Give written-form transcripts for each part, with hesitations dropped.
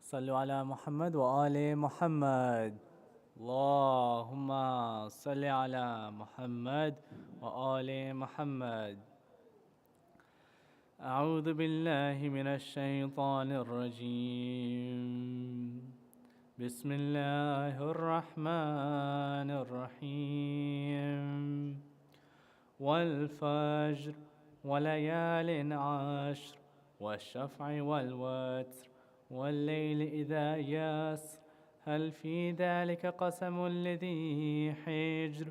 صلوا على محمد وآل محمد. اللهم صل على محمد وآل محمد. أعوذ بالله من الشيطان الرجيم. بسم الله الرحمن الرحيم. والفجر وليال عشر والشفع والوتر والليل إذا يسر هل في ذلك قسم لذي حجر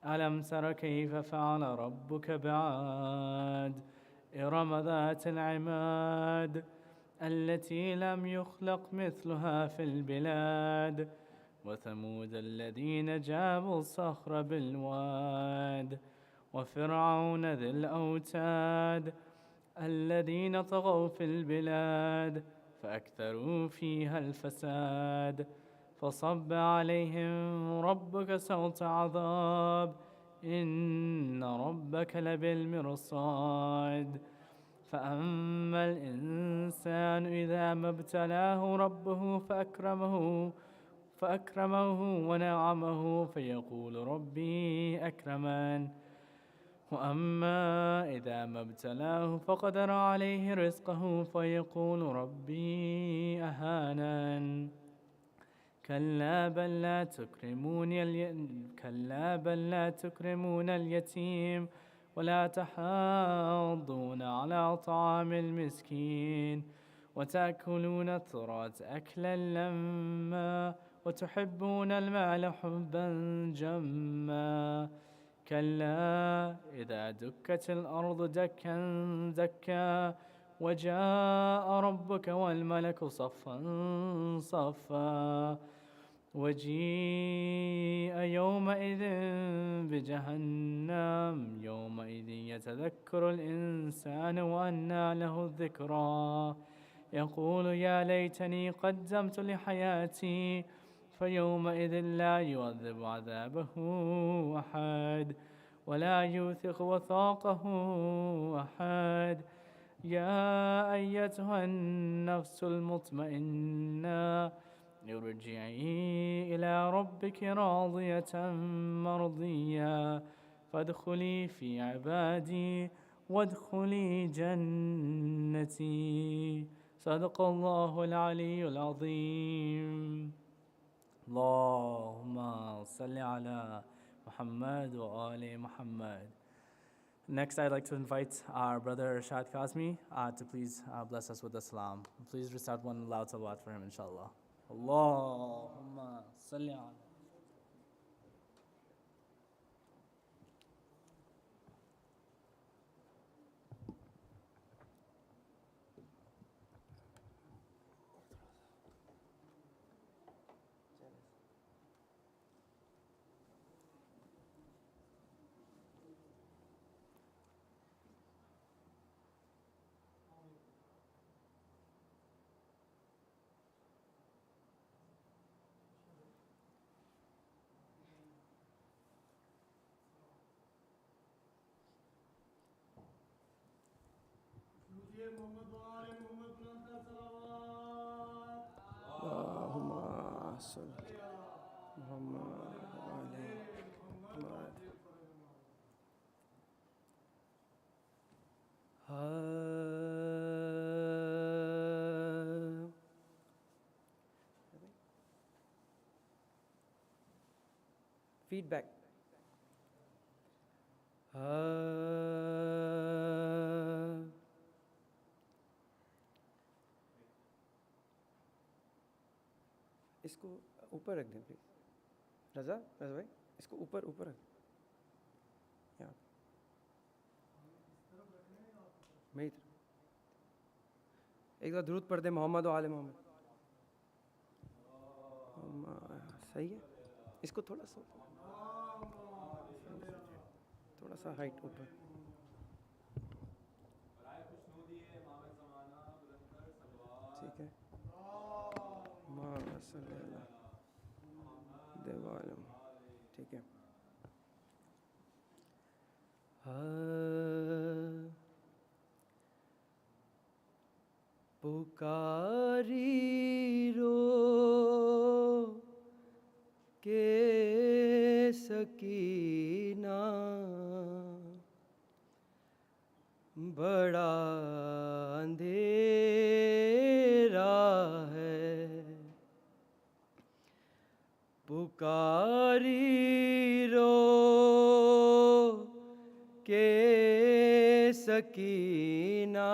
ألم تر كيف فعل ربك بعاد إرم ذات العماد التي لم يخلق مثلها في البلاد وثمود الذين جابوا الصخر بالواد وفرعون ذي الأوتاد الذين طغوا في البلاد فأكثروا فيها الفساد فصب عليهم ربك سوط عذاب إن ربك لبالمرصاد فأما الإنسان إذا ما ابتلاه ربه فأكرمه ونعمه فيقول ربي أكرمن وأما إذا ما ابتلاه فقدر عليه رزقه فيقول ربي أهانن كلا بل لا تكرمون اليتيم ولا تحاضون على طعام المسكين وتأكلون التراث أكلا لما وتحبون المال حبا جما كلا إذا دكت الأرض دكا دكا وجاء ربك والملك صفا صفا وجيء يومئذ بجهنم يومئذ يتذكر الإنسان وأنى له الذكرى يقول يا ليتني قدمت لحياتي فيومئذ لا يعذب عذابه أحد ولا يوثق وثاقه أحد يا أيتها النفس المطمئنة ارجعي إلى ربك راضية مرضية فادخلي في عبادي وادخلي جنتي. صدق الله العلي العظيم. اللهم صل على Muhammad wa Ali Muhammad. Next, I'd like to invite our brother Rashad Kazmi to please bless us with the salam. Please recite one loud salawat for him, inshallah. Allahumma salli ala. اللهم صل محمد وعلى محمد. Feedback. इसको ऊपर रख दें please रजा भाई इसको ऊपर रख यहाँ मेरी तरफ एक बार दुरूद पढ़ दे मोहम्मद और आले मोहम्मद सही है इसको थोड़ा सा हाइट ऊपर ठीक है देवालम ठीक है पुकारी रो के सकीना बड़ा अंधेरा है। पुकारी रो के सकीना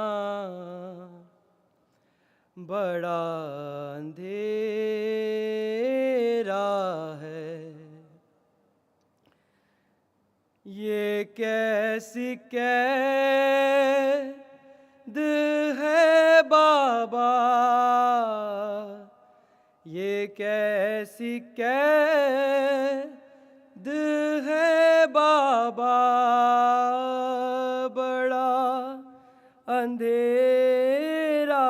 बड़ा अंधेरा है। ये कैसी कैद है बाबा, ये कैसी कैद है बाबा, बड़ा अंधेरा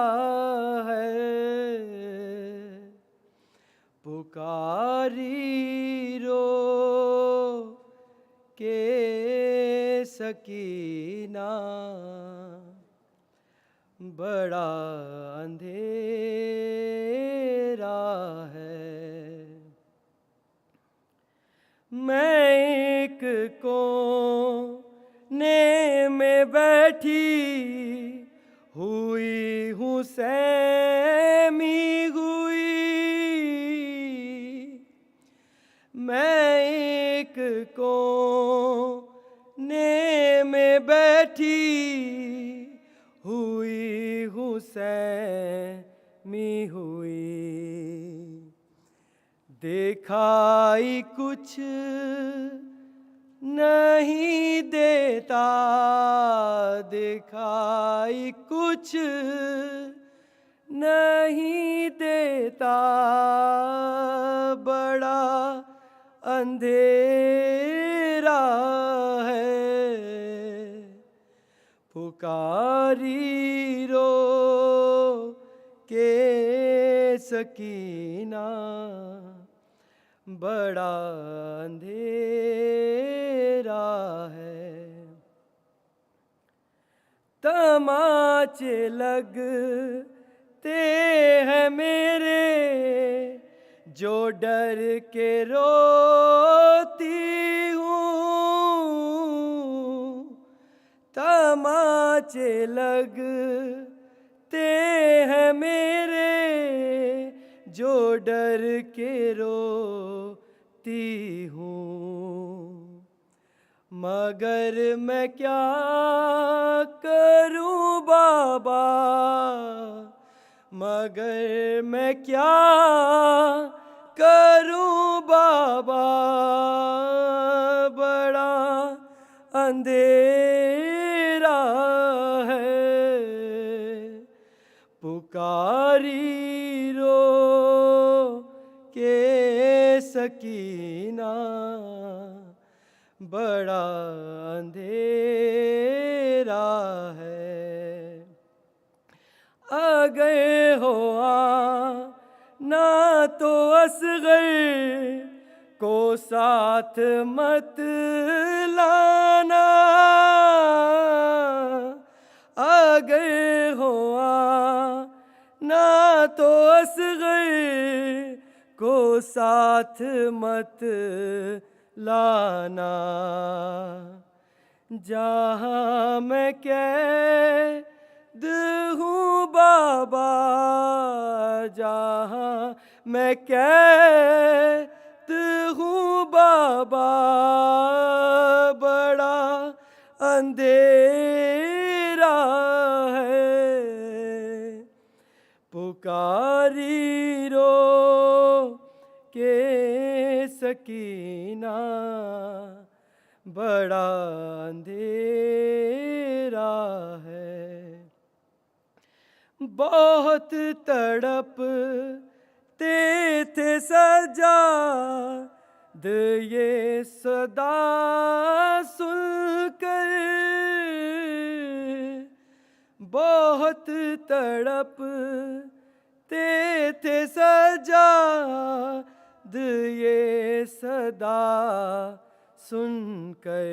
है। पुकारी रो के सकीना बड़ा अंधेरा है। मैं एक कोने में बैठी हुई हूँ सहमी हुई। मैं एक कोने में बैठी हुई हूँ सहमी हुई। दिखाई कुछ नहीं देता, दिखाई कुछ नहीं देता, बड़ा अंधेरा है। पुकारी रो के सकीना बड़ा अंधेरा है। तमाचे लगते हैं मेरे जो डर के रोती हूँ। तमाचे लगते हैं मेरे जो डर के रोती हूँ। मगर मैं क्या करूँ बाबा, मगर मैं क्या करूँ बाबा, बड़ा अंधेरा है। पुकारी रो के सकीना बड़ा अंधेरा है। अगर हो ना तो असगर को साथ मत लाना। अगर हो ना तो असगर को साथ मत लाना। जहाँ मैं कैद हूँ बाबा, जहाँ मैं कैद हूँ बाबा, बड़ा अंधेरा है। पुकारी रो के सकीना बड़ा अंधेरा है। बहुत तड़पते थे सजाद ये सदा सुनकर। बहुत तड़पते थे सजाद ये सदा सुनकर।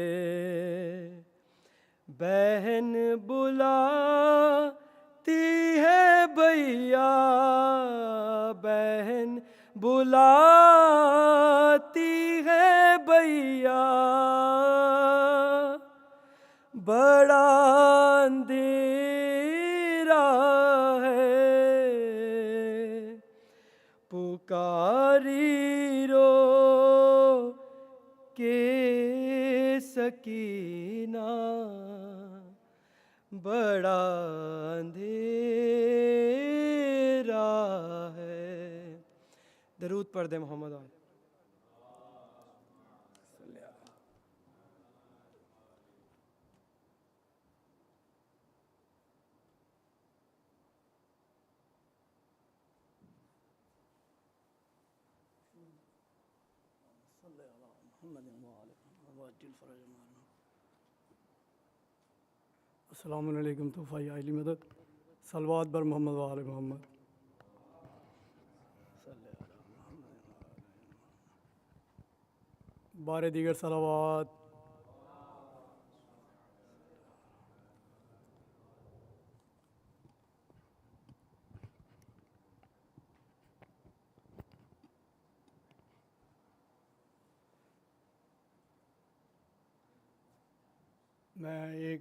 बहन बुलाती है भैया बहन बुलाती है भैया, बड़ा अंधेरा है, पुकारी रो के सकीना, बड़ा अंधेरा है। दरूद पढ़ दे मोहम्मद वाले। अस्सलामु अलैकुम तोफ़ा आइली मदद सलवात बर मोहम्मद वाले मोहम्मद। बारे दीगर सलावात। मैं एक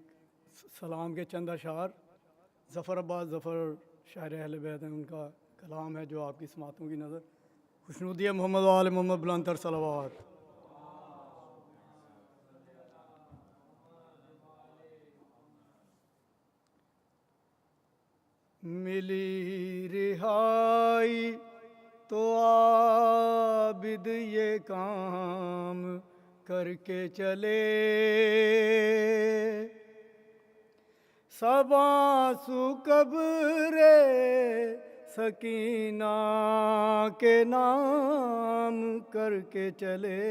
सलाम के चंद अशार ज़फ़र अब्बास ज़फ़र शायर अहले बैत हैं, उनका कलाम है जो आपकी समातों की नज़र खुशनुदी मोहम्मद वाले मोहम्मद बुलंदतर सलावात। मिली रिहाई तो आबिद ये काम करके चले, सब आंसू कब्रे सकीना के नाम करके चले।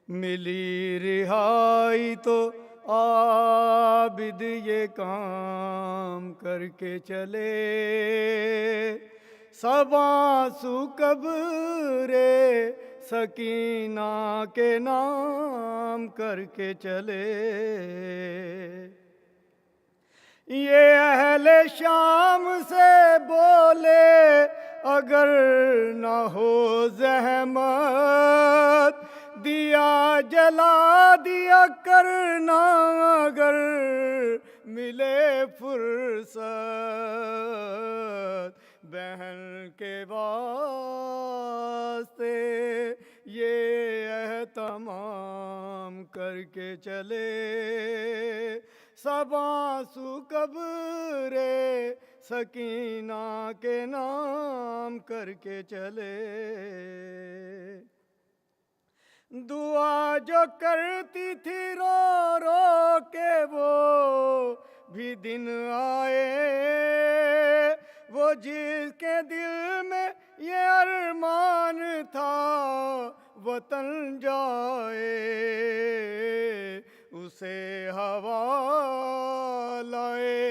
मिली रिहाई तो आबिद ये काम करके चले, सब आंसू कब्रे सकीना के नाम करके चले। ये अहले शाम से बोले अगर ना हो ज़हमत, दिया जला दिया करना अगर मिले फुर्सत। बहन के वास्ते ये एहतमाम करके चले, सब आंसू कब्रे सकीना के नाम करके चले। दुआ जो करती थी रो रो के वो भी दिन आए, वो जिसके दिल में ये अरमान था वतन जाए, उसे हवा लाए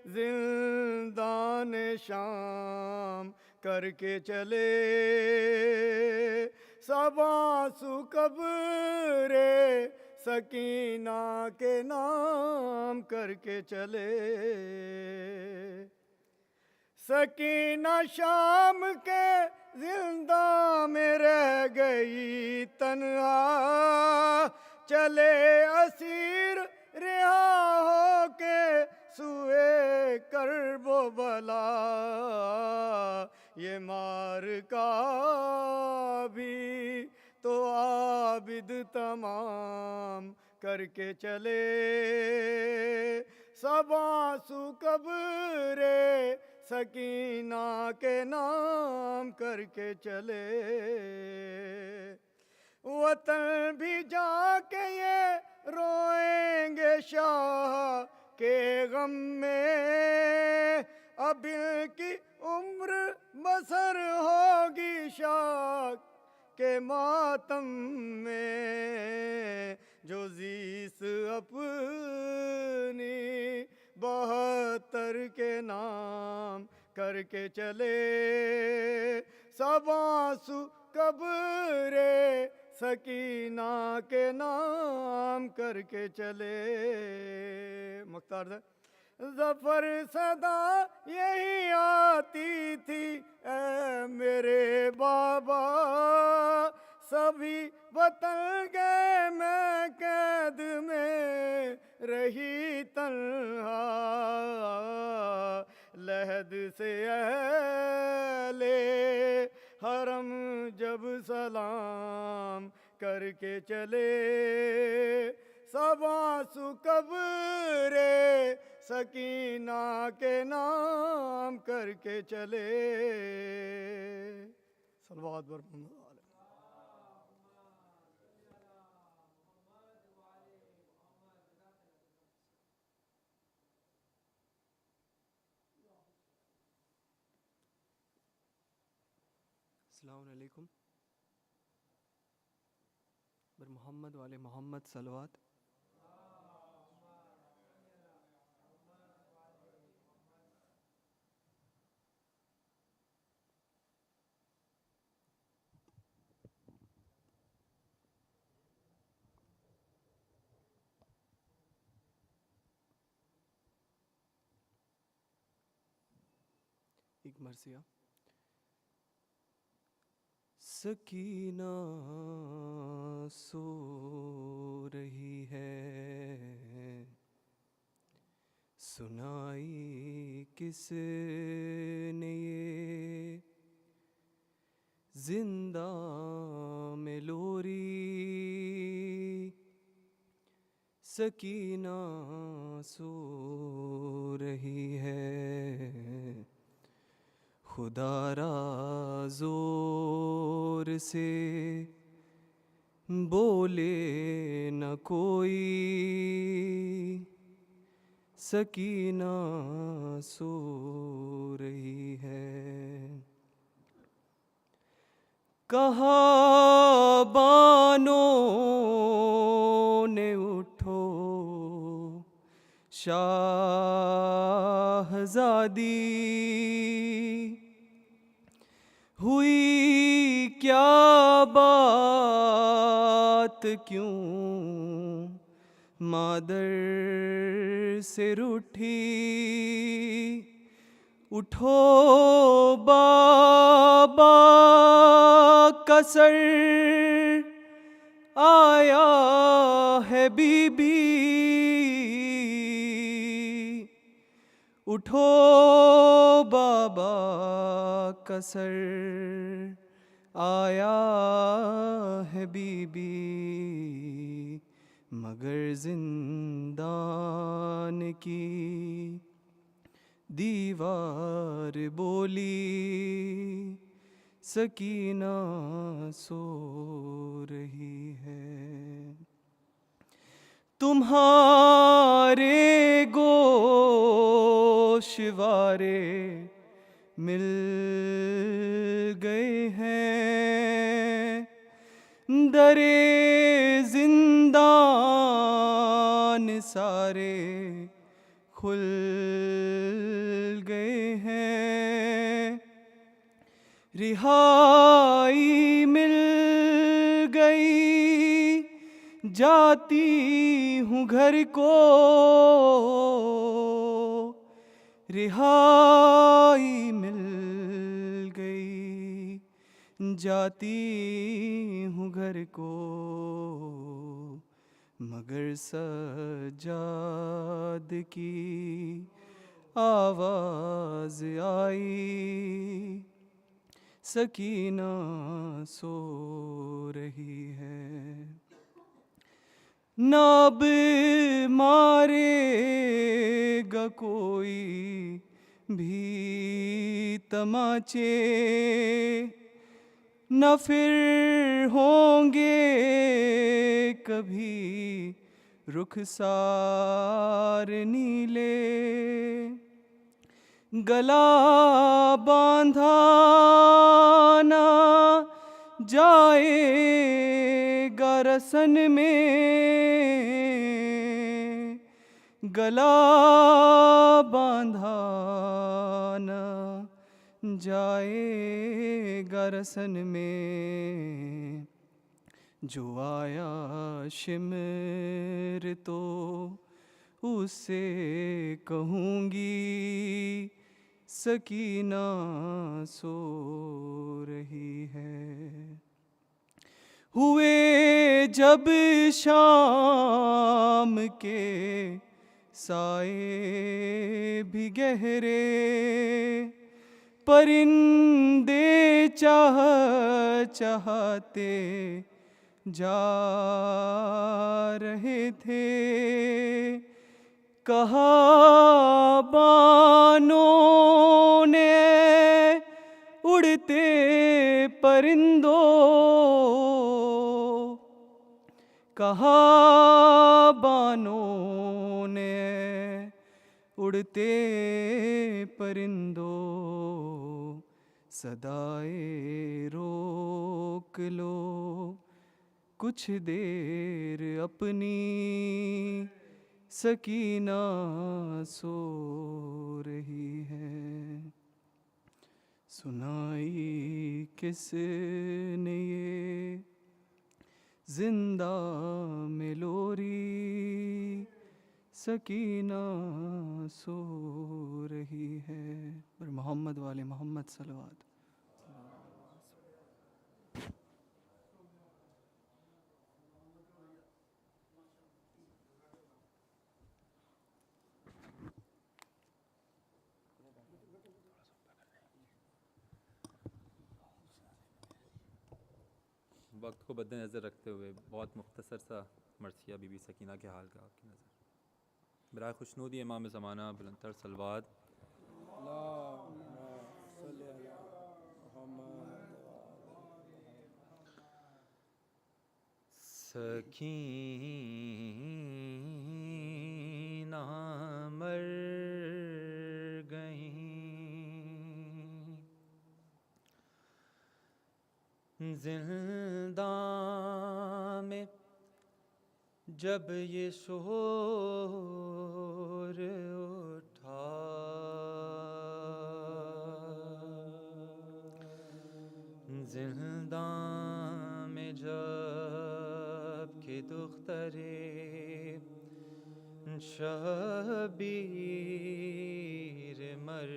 जिंदान शाम करके चले, सब आंसू कब्रे सकीना के नाम करके चले। सकीना शाम के जिंदा में रह गई तन्हा, चले असीर रिहा हो के सुए करबो बला। ये मार का भी तो आबिद तमाम करके चले, सब आंसू कब्रे सकीना के नाम करके चले। वतन भी जाके ये रोएंगे शाह के गम में, अब इनकी उम्र बसर होगी शाह के मातम में। जो जीस अपनी 72 के नाम करके चले, सब आंसू कब्रे सकीना के नाम करके चले। मुख्तार ज़फ़र सदा यही आती थी, ऐ मेरे बाबा सभी वतन गए, मैं कैद में रही तन्हा। लहद से अहले हरम जब सलाम करके चले, सब आंसू कब्रे सकीना के नाम करके चले। सलवात बर मोहम्मद। अस्सलाम वालेकुम। बर मोहम्मद वाले मोहम्मद सलवात। एक मरसिया। सकीना सो रही है, सुनाई किसने ये जिंदा में लोरी। सकीना सो रही है, खुदारा जोर से बोले न कोई। सकीना सो रही है। कहा बानों ने उठो शाहज़ादी, हुई क्या बात क्यों मादर से रूठी। उठो बाबा कसर आया है बीबी। उठो बाबा कसर आया है बीबी। मगर जिंदान की दीवार बोली, सकीना सो रही है। तुम्हारे गोशवारे मिल गए हैं, दरे जिंदान सारे खुल गए हैं। रिहाई मिल गई, जाती हूँ घर को। रिहाई मिल गई, जाती हूँ घर को। मगर सज्जाद की आवाज़ आई, सकीना सो रही है। नाब मारेगा कोई भी तमाचे, न फिर होंगे कभी रुखसार नीले। गला बांधा ना जाएगा रसन में, गला बांधा ना जाएगा रसन में। जो आया शिमर तो उससे कहूँगी सकीना सो रही है। हुए जब शाम के साए भी गहरे, परिंदे चाहते जा रहे थे। कहा बानों ने उड़ते परिंदों, कहा बानों ने उड़ते परिंदों, सदाए रोक लो कुछ देर अपनी, सकीना सो रही है। सुनाई किसने ये जिंदा में लोरी, सकीना सो रही है। पर मोहम्मद वाले मोहम्मद सलवात। वक्त को मद्देनज़र रखते हुए बहुत मुख्तसर सा मरसिया बीबी सकीना के हाल का आपकी नज़र। बराए खुशनूदी इमाम ज़माना बुलंदतर सलवात। सकीना मर गईं जिंदा में जब ये शोर उठा, जिंदा में जब के दुख्तरे शबीर मर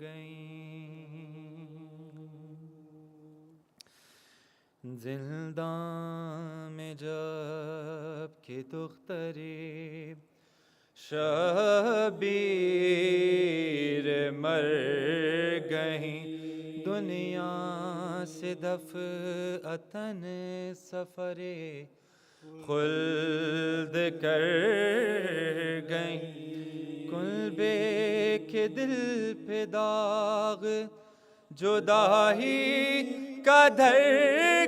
गईं, जिंदा में जब के दुख्तरे शबीर मर गईं, दुनिया से दफ़अतन सफ़रे खुल्द कर गईं, कुल्बे के दिल पे दाग जुदाई का धर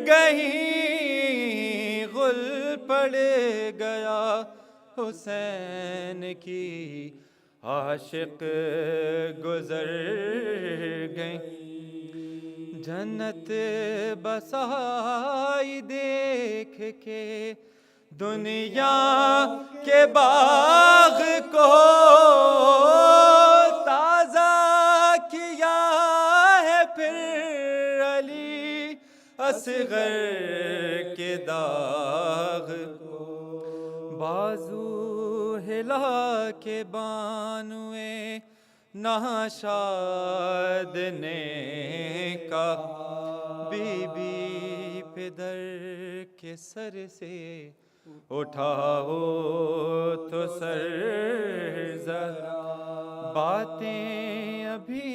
गईं, गुल पड़ गया हुसैन की आशिक गुजर गईं, जन्नत बसाई देख के दुनिया के बाग को ताज़ा किया है फिर अली असगर के दाग को, बाजू हिला के बानुए नाशाद ने कहा, बीबी पिदर के सर से उठाओ तो सर जरा, बातें अभी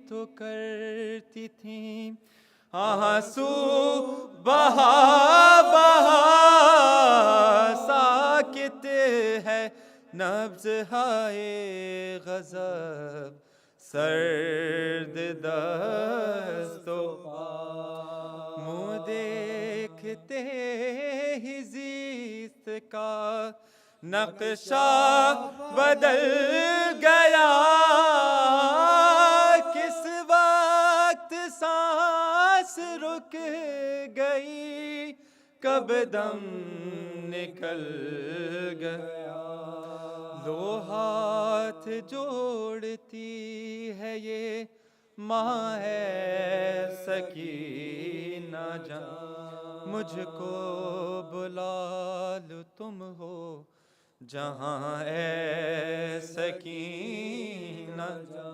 तो करती थीं आंसू बहा बहा, साकित है नब्ज़ हाय गज़ब, सर्द दस्तों मुँह देखते ही ज़ीस्त का नक्शा बदल गया, किस वक्त सांस रुक गई, कब दम निकल गया, दो हाथ जोड़ती है ये माँ है सकीना जान, मुझको बुला लो तुम हो जहाँ ए सकीना जा,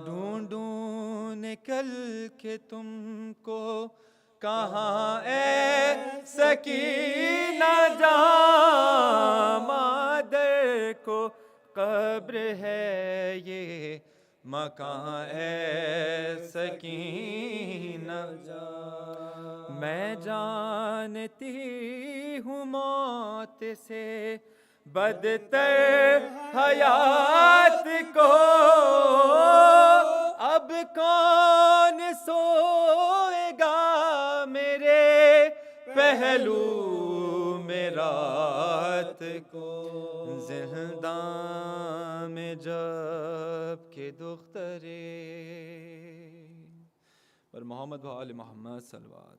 ढूंढूं निकल के तुमको, कहाँ ए सकीना जा, मादर को कब्र है ये मकां ए सकीना जा। मैं जानती हूँ मौत से बदतर हयात को, अब कौन सोएगा मेरे पहलू में रात को, जिंदा में जब के दुख्तरे पर मोहम्मद व आले मोहम्मद सल्लल्लाहु।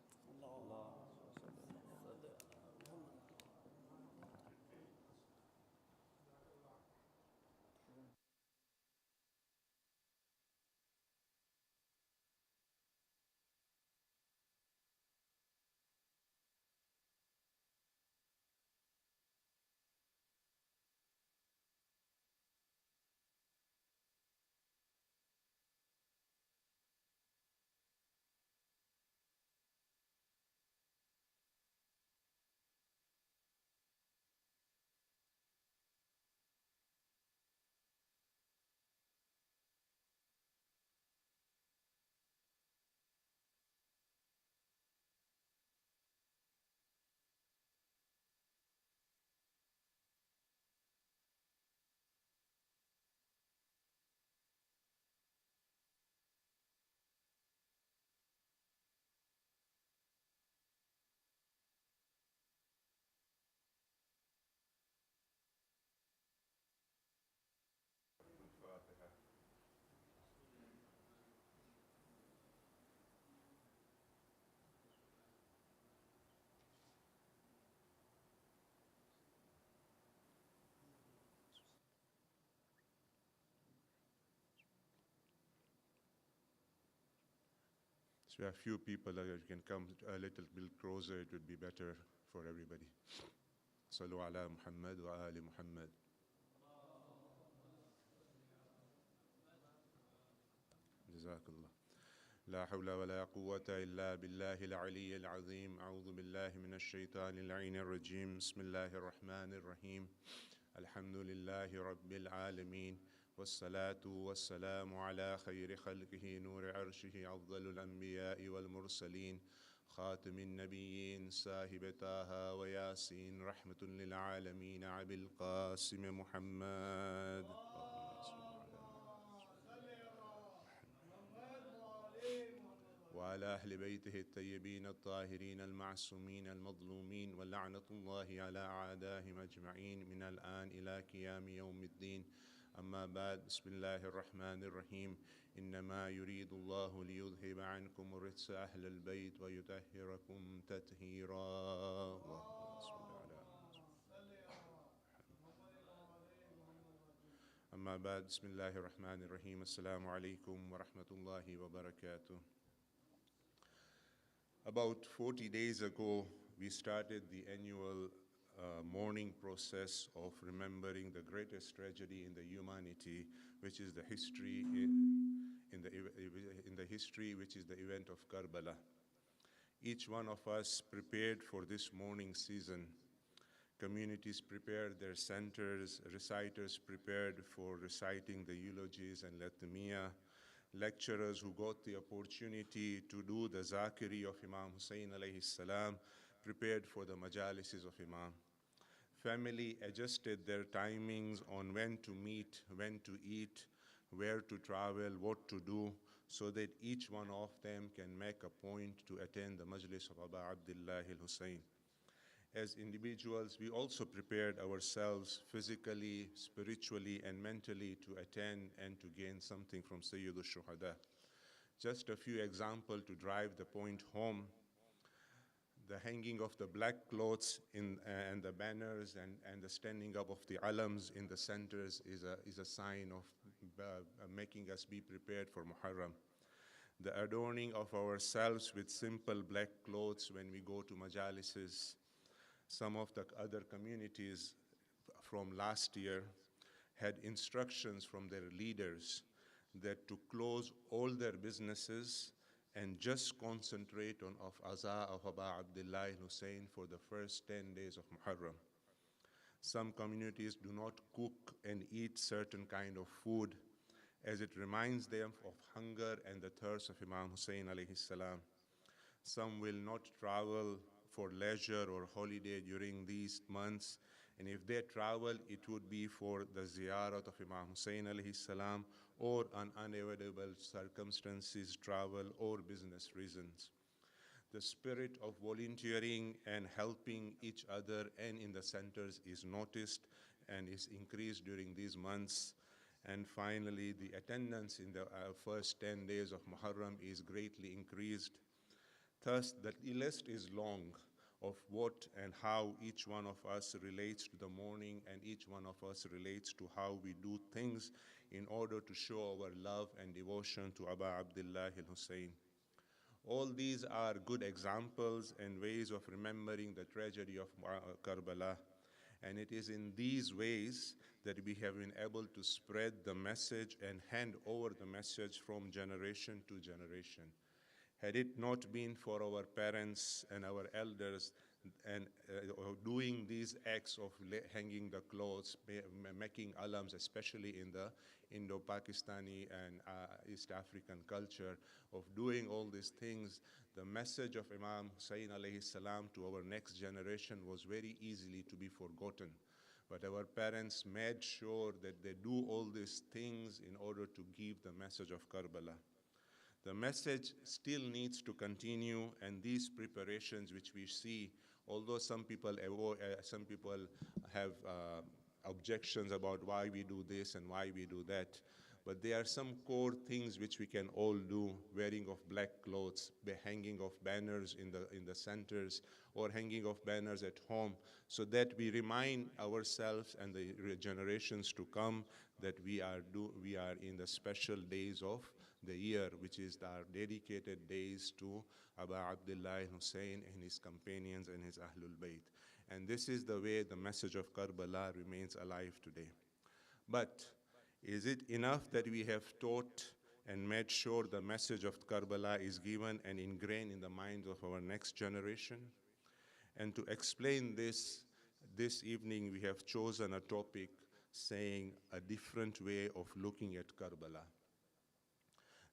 So a few people, you can come a little bit closer, it would be better for everybody. Sallu ala Muhammad wa ali Muhammad. Jazakallah. لا حول ولا قوة إلا بالله العلي العظيم. أعوذ بالله من الشيطان اللعين الرجيم. بسم الله الرحمن الرحيم. الحمد لله رب العالمين، والصلاة والسلام على خير خلقه نور عرشه أفضل الأنبياء والمرسلين، خاتم النبيين صاحب طه وياسين، رحمة للعالمين، أبي القاسم محمد. وعلى أهل بيته الطيبين الطاهرين المعصومين المظلومين، ولعنة الله على أعدائهم أجمعين من الآن إلى قيام يوم الدين. أما بعد، بسم الله الرحمن الرحيم. إنما يريد الله ليذهب عنكم الرجس أهل البيت ويطهركم تطهيرا. أما بعد، بسم الله الرحمن الرحيم. السلام عليكم ورحمة الله وبركاته. About 40 days ago, we started the annual mourning process of remembering the greatest tragedy in the humanity, which is the history in the history, which is the event of Karbala. Each one of us prepared for this mourning season. Communities prepared their centers, reciters prepared for reciting the eulogies and Latmiya. Lecturers who got the opportunity to do the Zakiri of Imam Hussain alayhi salam prepared for the majalises of Imam. Family adjusted their timings on when to meet, when to eat, where to travel, what to do, so that each one of them can make a point to attend the majlis of Aba Abdullah al-Hussein. As individuals, we also prepared ourselves physically, spiritually, and mentally to attend and to gain something from Sayyid al-Shuhada. Just a few examples to drive the point home. The hanging of the black clothes and the banners and the standing up of the alams in the centers is a sign of making us be prepared for Muharram. The adorning of ourselves with simple black clothes when we go to majalises. Some of the other communities from last year had instructions from their leaders that to close all their businesses and just concentrate on of Aza of Aba Abdullah Hussein for the first 10 days of Muharram. Some communities do not cook and eat certain kind of food as it reminds them of hunger and the thirst of Imam Hussein alayhi salam. Some will not travel for leisure or holiday during these months, and if they travel, it would be for the ziyarat of Imam Hussein alayhi salam or an unavoidable circumstances, travel or business reasons. The spirit of volunteering and helping each other and in the centers is noticed and is increased during these months. And finally, the attendance in the first 10 days of Muharram is greatly increased. Thus, the list is long of what and how each one of us relates to the morning and each one of us relates to how we do things in order to show our love and devotion to Aba Abdullah al-Hussein. All these are good examples and ways of remembering the tragedy of Karbala. And it is in these ways that we have been able to spread the message and hand over the message from generation to generation. Had it not been for our parents and our elders and doing these acts of hanging the clothes, making alams, especially in the Indo-Pakistani and East African culture, of doing all these things, the message of Imam Hussain alayhi salam to our next generation was very easily to be forgotten. But our parents made sure that they do all these things in order to give the message of Karbala. The message still needs to continue, and these preparations which we see, although some people have objections about why we do this and why we do that, but there are some core things which we can all do: wearing of black clothes, hanging of banners in the centers, or hanging of banners at home, so that we remind ourselves and the generations to come that we are in the special days of the year, which is our dedicated days to Aba Abdullah Hussein and his companions and his Ahlul Bayt. And this is the way the message of Karbala remains alive today. But is it enough that we have taught and made sure the message of Karbala is given and ingrained in the minds of our next generation? And to explain this evening we have chosen a topic saying a different way of looking at Karbala.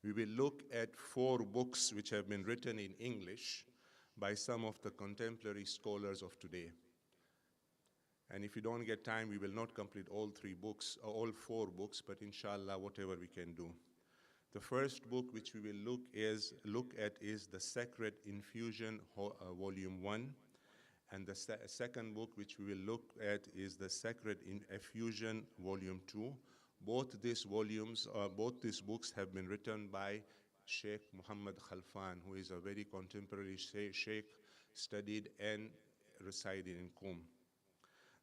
We will look at 4 books which have been written in English by some of the contemporary scholars of today. And if we don't get time, we will not complete all 3 books, or all 4 books, but inshallah, whatever we can do. The first book which we will look at is The Sacred Infusion, Volume 1. And the second book which we will look at is The Sacred Effusion, Volume 2. Both these books have been written by Sheikh Muhammad Khalfan, who is a very contemporary sheikh, studied and resided in Qom.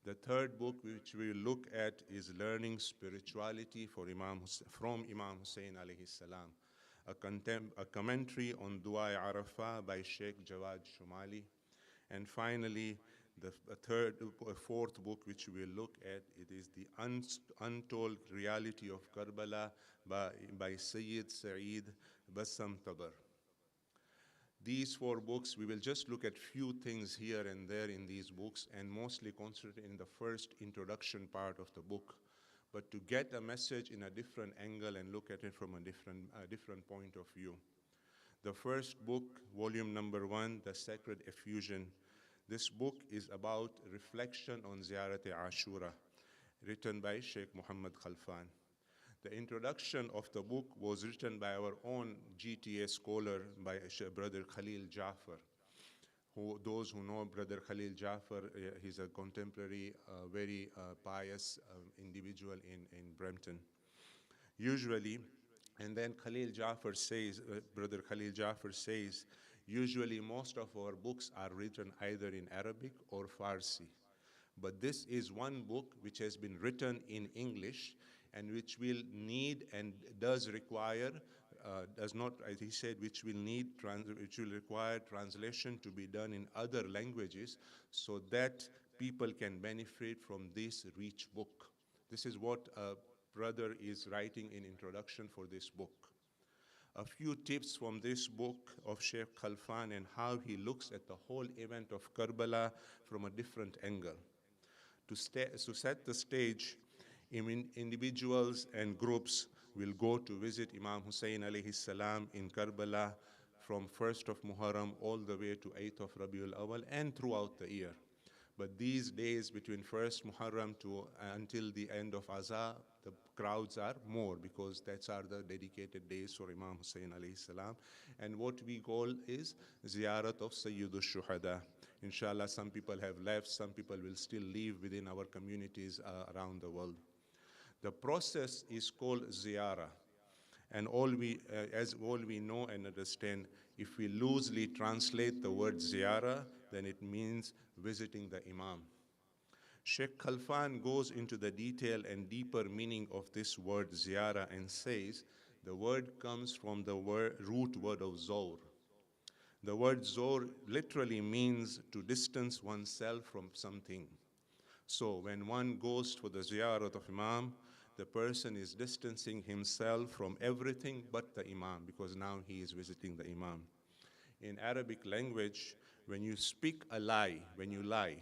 The third book which we will look at is Learning Spirituality from Imam Hussein alayhi salam, a commentary on Dua Arafah by Sheikh Jawad Shumali. And finally, the fourth book which we will look at, it is The Untold Reality of Karbala by Sayyid Saeed Bassam Tabar. These 4 books, we will just look at few things here and there in these books and mostly concentrate in the first introduction part of the book. But to get a message in a different angle and look at it from a different point of view. The first book, volume number 1, The Sacred Effusion. This book is about reflection on Ziyarat Ashura, written by Sheikh Muhammad Khalfan. The introduction of the book was written by our own GTA scholar, by Brother Khalil Jafar. Those who know Brother Khalil Jafar, he's a contemporary, very pious individual in Brampton. Usually, and then Brother Khalil Jafar says, usually most of our books are written either in Arabic or Farsi. But this is one book which has been written in English and which will need and does require, which will require translation to be done in other languages so that people can benefit from this rich book. This is what a brother is writing in introduction for this book. A few tips from this book of Sheikh Khalfan and how he looks at the whole event of Karbala from a different angle. To set the stage, individuals and groups will go to visit Imam Hussein alayhi salam in Karbala from 1st of Muharram all the way to 8th of Rabiul Awal and throughout the year. But these days between 1st Muharram to until the end of Azha, the crowds are more because that's are the dedicated days for Imam Hussein alayhi salam. And what we call is Ziyarat of Sayyidul Shuhada. Inshallah, some people have left, some people will still live within our communities around the world. The process is called ziyarah. And as all we know and understand, if we loosely translate the word ziyarah, then it means visiting the Imam. Sheikh Khalfan goes into the detail and deeper meaning of this word ziyarah and says, the word comes from the root word of zawr. The word zawr literally means to distance oneself from something. So when one goes for the ziyarat of Imam, the person is distancing himself from everything but the Imam, because now he is visiting the Imam. In Arabic language, when you speak a lie, when you lie,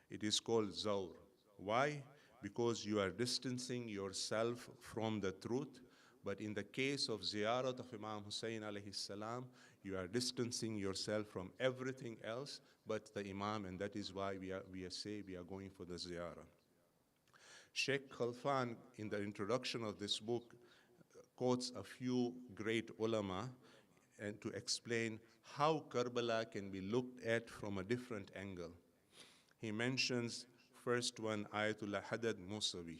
it is called zawr. Why? Because you are distancing yourself from the truth. But in the case of ziyarat of Imam Hussein alayhi salam, you are distancing yourself from everything else but the Imam, and that is why we say we are going for the ziyarah. Sheikh Khalfan, in the introduction of this book, quotes a few great ulama and to explain how Karbala can be looked at from a different angle. He mentions first one, Ayatollah Haddad Musawi.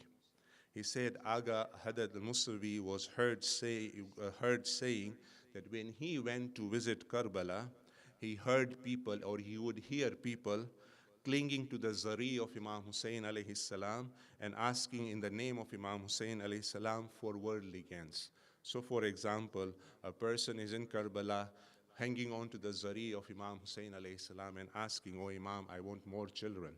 He said Aga Haddad Musawi was heard saying that when he went to visit Karbala, he heard people, or he would hear people clinging to the zari of Imam Hussein alayhi salam and asking in the name of Imam Hussein alayhi salam for worldly gains. So for example, a person is in Karbala hanging on to the zari of Imam Hussein alayhi salam and asking, oh Imam, I want more children,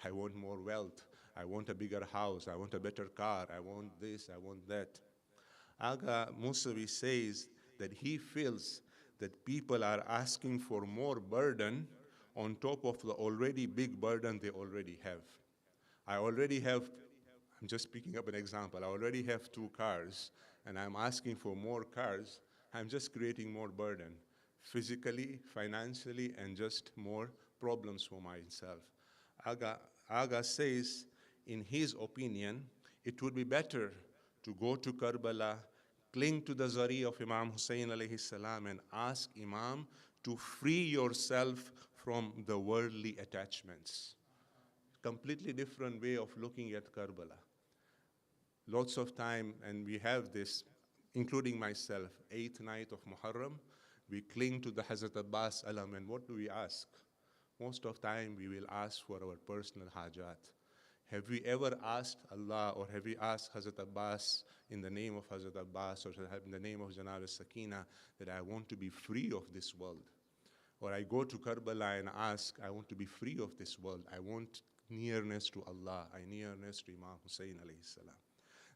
I want more wealth, I want a bigger house, I want a better car, I want this, I want that. Aga Musawi says that he feels that people are asking for more burden on top of the already big burden they already have. I'm just picking up an example, I already have 2 cars and I'm asking for more cars. I'm just creating more burden, physically, financially, and just more problems for myself. Aga says, in his opinion, it would be better to go to Karbala, cling to the zari of Imam Hussein alayhi salam and ask Imam to free yourself from the worldly attachments. Completely different way of looking at Karbala. Lots of time, and we have this, including myself, 8th night of Muharram, we cling to the Hazrat Abbas alam, and what do we ask? Most of time we will ask for our personal hajat. Have we ever asked Allah, or have we asked Hazrat Abbas in the name of Hazrat Abbas, or in the name of Janab al-Sakina, that I want to be free of this world? Or I go to Karbala and ask, I want to be free of this world. I want nearness to Allah, nearness to Imam Hussein alayhi salam.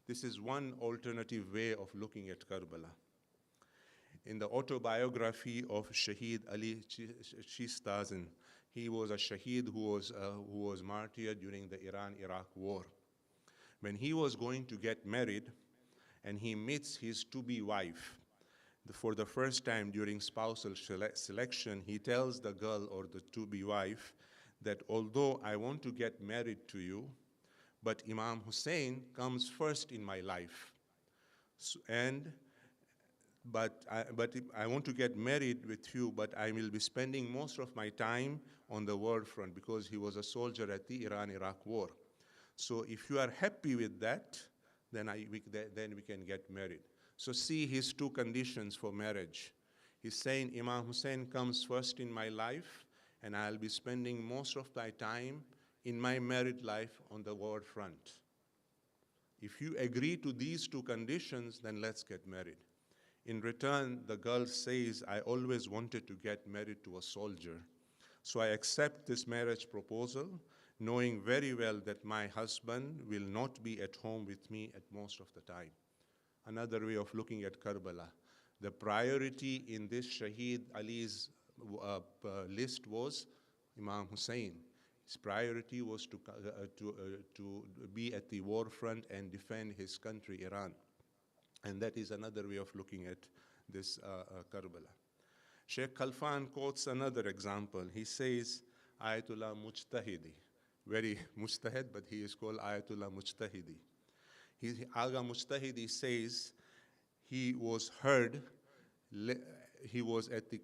This is one alternative way of looking at Karbala. In the autobiography of Shaheed Ali Chistazin, he was a Shaheed who was martyred during the Iran-Iraq war. When he was going to get married and he meets his to-be wife, for the first time during spousal selection, he tells the girl or the to-be wife that although I want to get married to you, but Imam Hussein comes first in my life. But I want to get married with you, but I will be spending most of my time on the war front because he was a soldier at the Iran-Iraq war. So if you are happy with that, then we can get married. So see his 2 conditions for marriage. He's saying Imam Hussein comes first in my life, and I'll be spending most of my time in my married life on the war front. If you agree to these 2 conditions, then let's get married. In return, the girl says, I always wanted to get married to a soldier. So I accept this marriage proposal, knowing very well that my husband will not be at home with me at most of the time. Another way of looking at Karbala. The priority in this Shaheed Ali's list was Imam Hussein. His priority was to be at the war front and defend his country, Iran. And that is another way of looking at this Karbala. Sheikh Khalfan quotes another example. He says, Ayatollah Mujtahidi. Very mujtahid, but he is called Ayatollah Mujtahidi. Aga Mujtahidi says he was heard, he was at the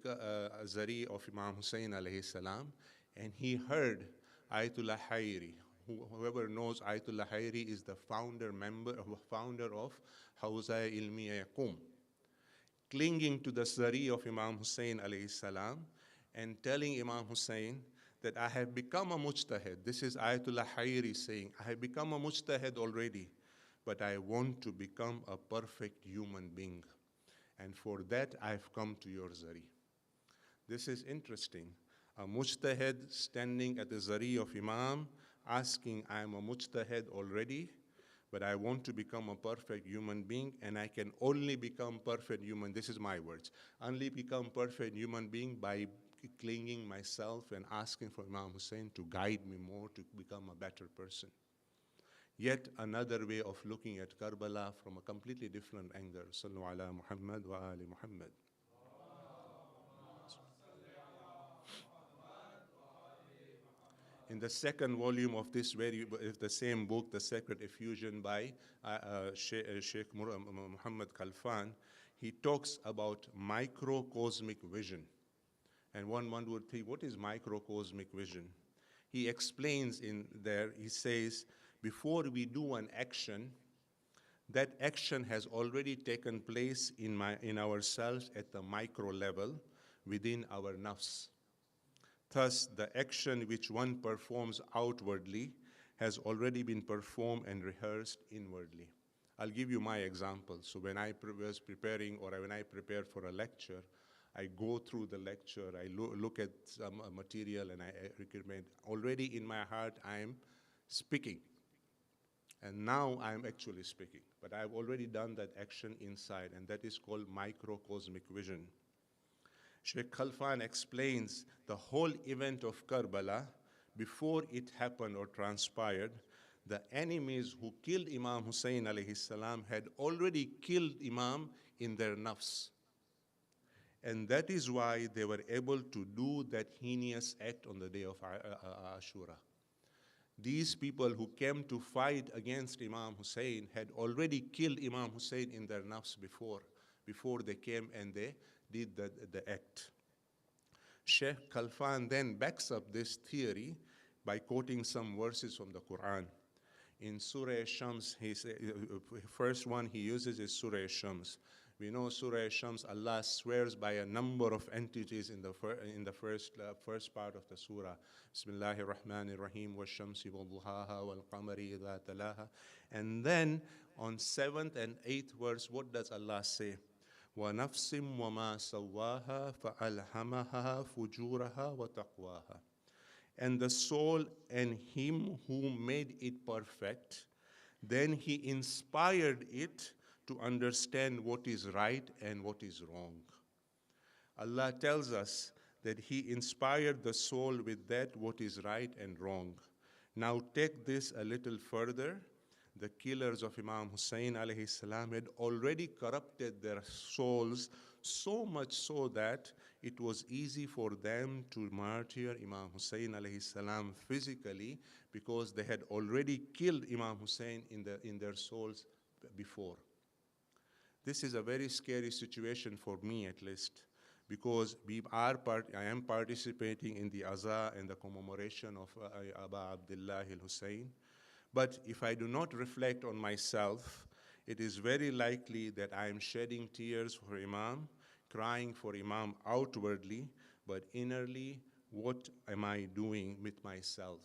Zari of Imam Hussein alayhi salam, and he heard Ayatollah Hayri. Whoever knows Ayatollah Hayri is the founder of Hawza Ilmiya Qum, clinging to the Zari of Imam Hussein alayhi salam and telling Imam Hussein that I have become a mujtahid. This is Ayatollah Hayri saying, I have become a mujtahid already, but I want to become a perfect human being. And for that, I've come to your Zari. This is interesting. A mujtahid standing at the Zari of Imam, asking, I am a mujtahid already, but I want to become a perfect human being, and I can only become perfect human, this is my words, only become perfect human being by clinging myself and asking for Imam Hussein to guide me more to become a better person. Yet another way of looking at Karbala from a completely different angle. Sallu ala Muhammad wa ali Muhammad. In the second volume of this the same book, The Sacred Effusion by Sheikh Muhammad Khalfan, he talks about microcosmic vision. And one would think, what is microcosmic vision? He explains in there, he says, before we do an action, that action has already taken place in ourselves at the micro level within our nafs. Thus, the action which one performs outwardly has already been performed and rehearsed inwardly. I'll give you my example. So when I was preparing, or when I prepared for a lecture, I go through the lecture, I look at some material, and I recommend. Already in my heart, I'm speaking. And now I'm actually speaking. But I've already done that action inside, and that is called microcosmic vision. Sheikh Khalfan explains the whole event of Karbala, before it happened or transpired, the enemies who killed Imam Hussein alayhi salam had already killed Imam in their nafs. And that is why they were able to do that heinous act on the day of Ashura. These people who came to fight against Imam Hussein had already killed Imam Hussein in their nafs before they came and they did the act. Sheikh Khalfan then backs up this theory by quoting some verses from the Quran. In Surah Shams, first one he uses is Surah Shams. We know Surah Shams, Allah swears by a number of entities in the first part of the surah. Bismillahir Rahmanir Rahim, wa shamsi wa duhaha wal qamari idha talaha. And then on 7th and 8th verse, what does Allah say? Wa nafsim wa ma sawaha fa alhamaha fujuraha wa taqwaha. And the soul and him who made it perfect, then he inspired it to understand what is right and what is wrong. Allah tells us that he inspired the soul with that what is right and wrong. Now take this a little further. The killers of Imam Hussein alayhi salam had already corrupted their souls so much so that it was easy for them to martyr Imam Hussein alayhi salam physically, because they had already killed Imam Hussein in their souls before. This is a very scary situation for me, at least, because I am participating in the Aza and the commemoration of Aba Abdullah al-Hussein. But if I do not reflect on myself, it is very likely that I am shedding tears for Imam, crying for Imam outwardly, but innerly, what am I doing with myself?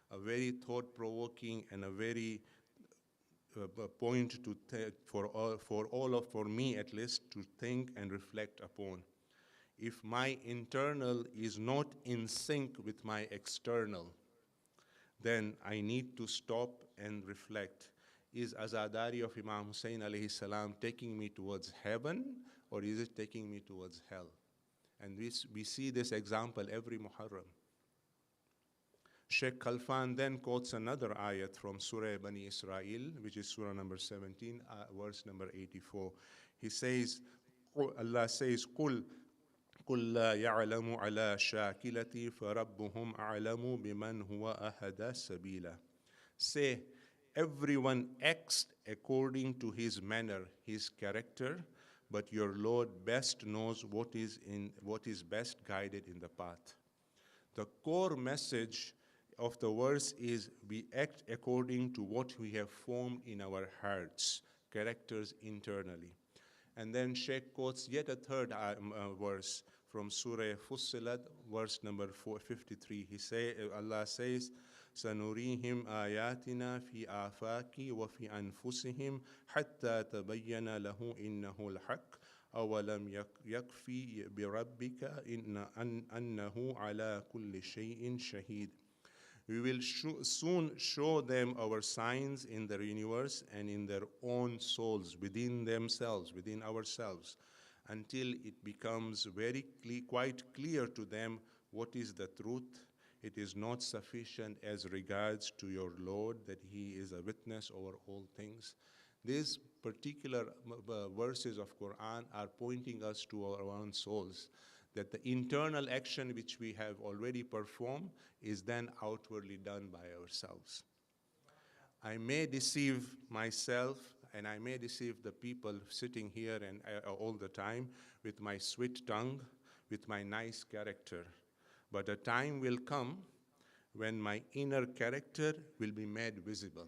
A very thought-provoking and a very point for me at least to think and reflect upon. If my internal is not in sync with my external, then I need to stop and reflect. Is azadari of Imam Hussein alayhi salam taking me towards heaven, or is it taking me towards hell? And we see this example every Muharram. Sheikh Khalfan then quotes another ayat from Surah Bani Israel, which is Surah number 17, verse number 84. He says, Allah says, قُلْ لَا يَعْلَمُ عَلَى شَاكِلَتِي فَرَبُّهُمْ أَعْلَمُ بِمَنْ هُوَ أَهَدَى سَبِيلًا. Say, everyone acts according to his manner, his character, but your Lord best knows what is best guided in the path. The core message of the verse is we act according to what we have formed in our hearts, characters internally. And then Sheikh quotes yet a third verse from Surah Fussilat, verse number 453. Allah says, سنريهم آياتنا في آفاق وفي أنفسهم حتى تبين له إنه الحق أولم يكفي بربك أنه على كل شيء شهيد. We will soon show them our signs in the universe and in their own souls, within themselves, within ourselves, until it becomes quite clear to them what is the truth. It is not sufficient as regards to your Lord that He is a witness over all things. These particular verses of Quran are pointing us to our own souls, that the internal action which we have already performed is then outwardly done by ourselves. I may deceive myself and I may deceive the people sitting here and all the time with my sweet tongue, with my nice character. But a time will come when my inner character will be made visible.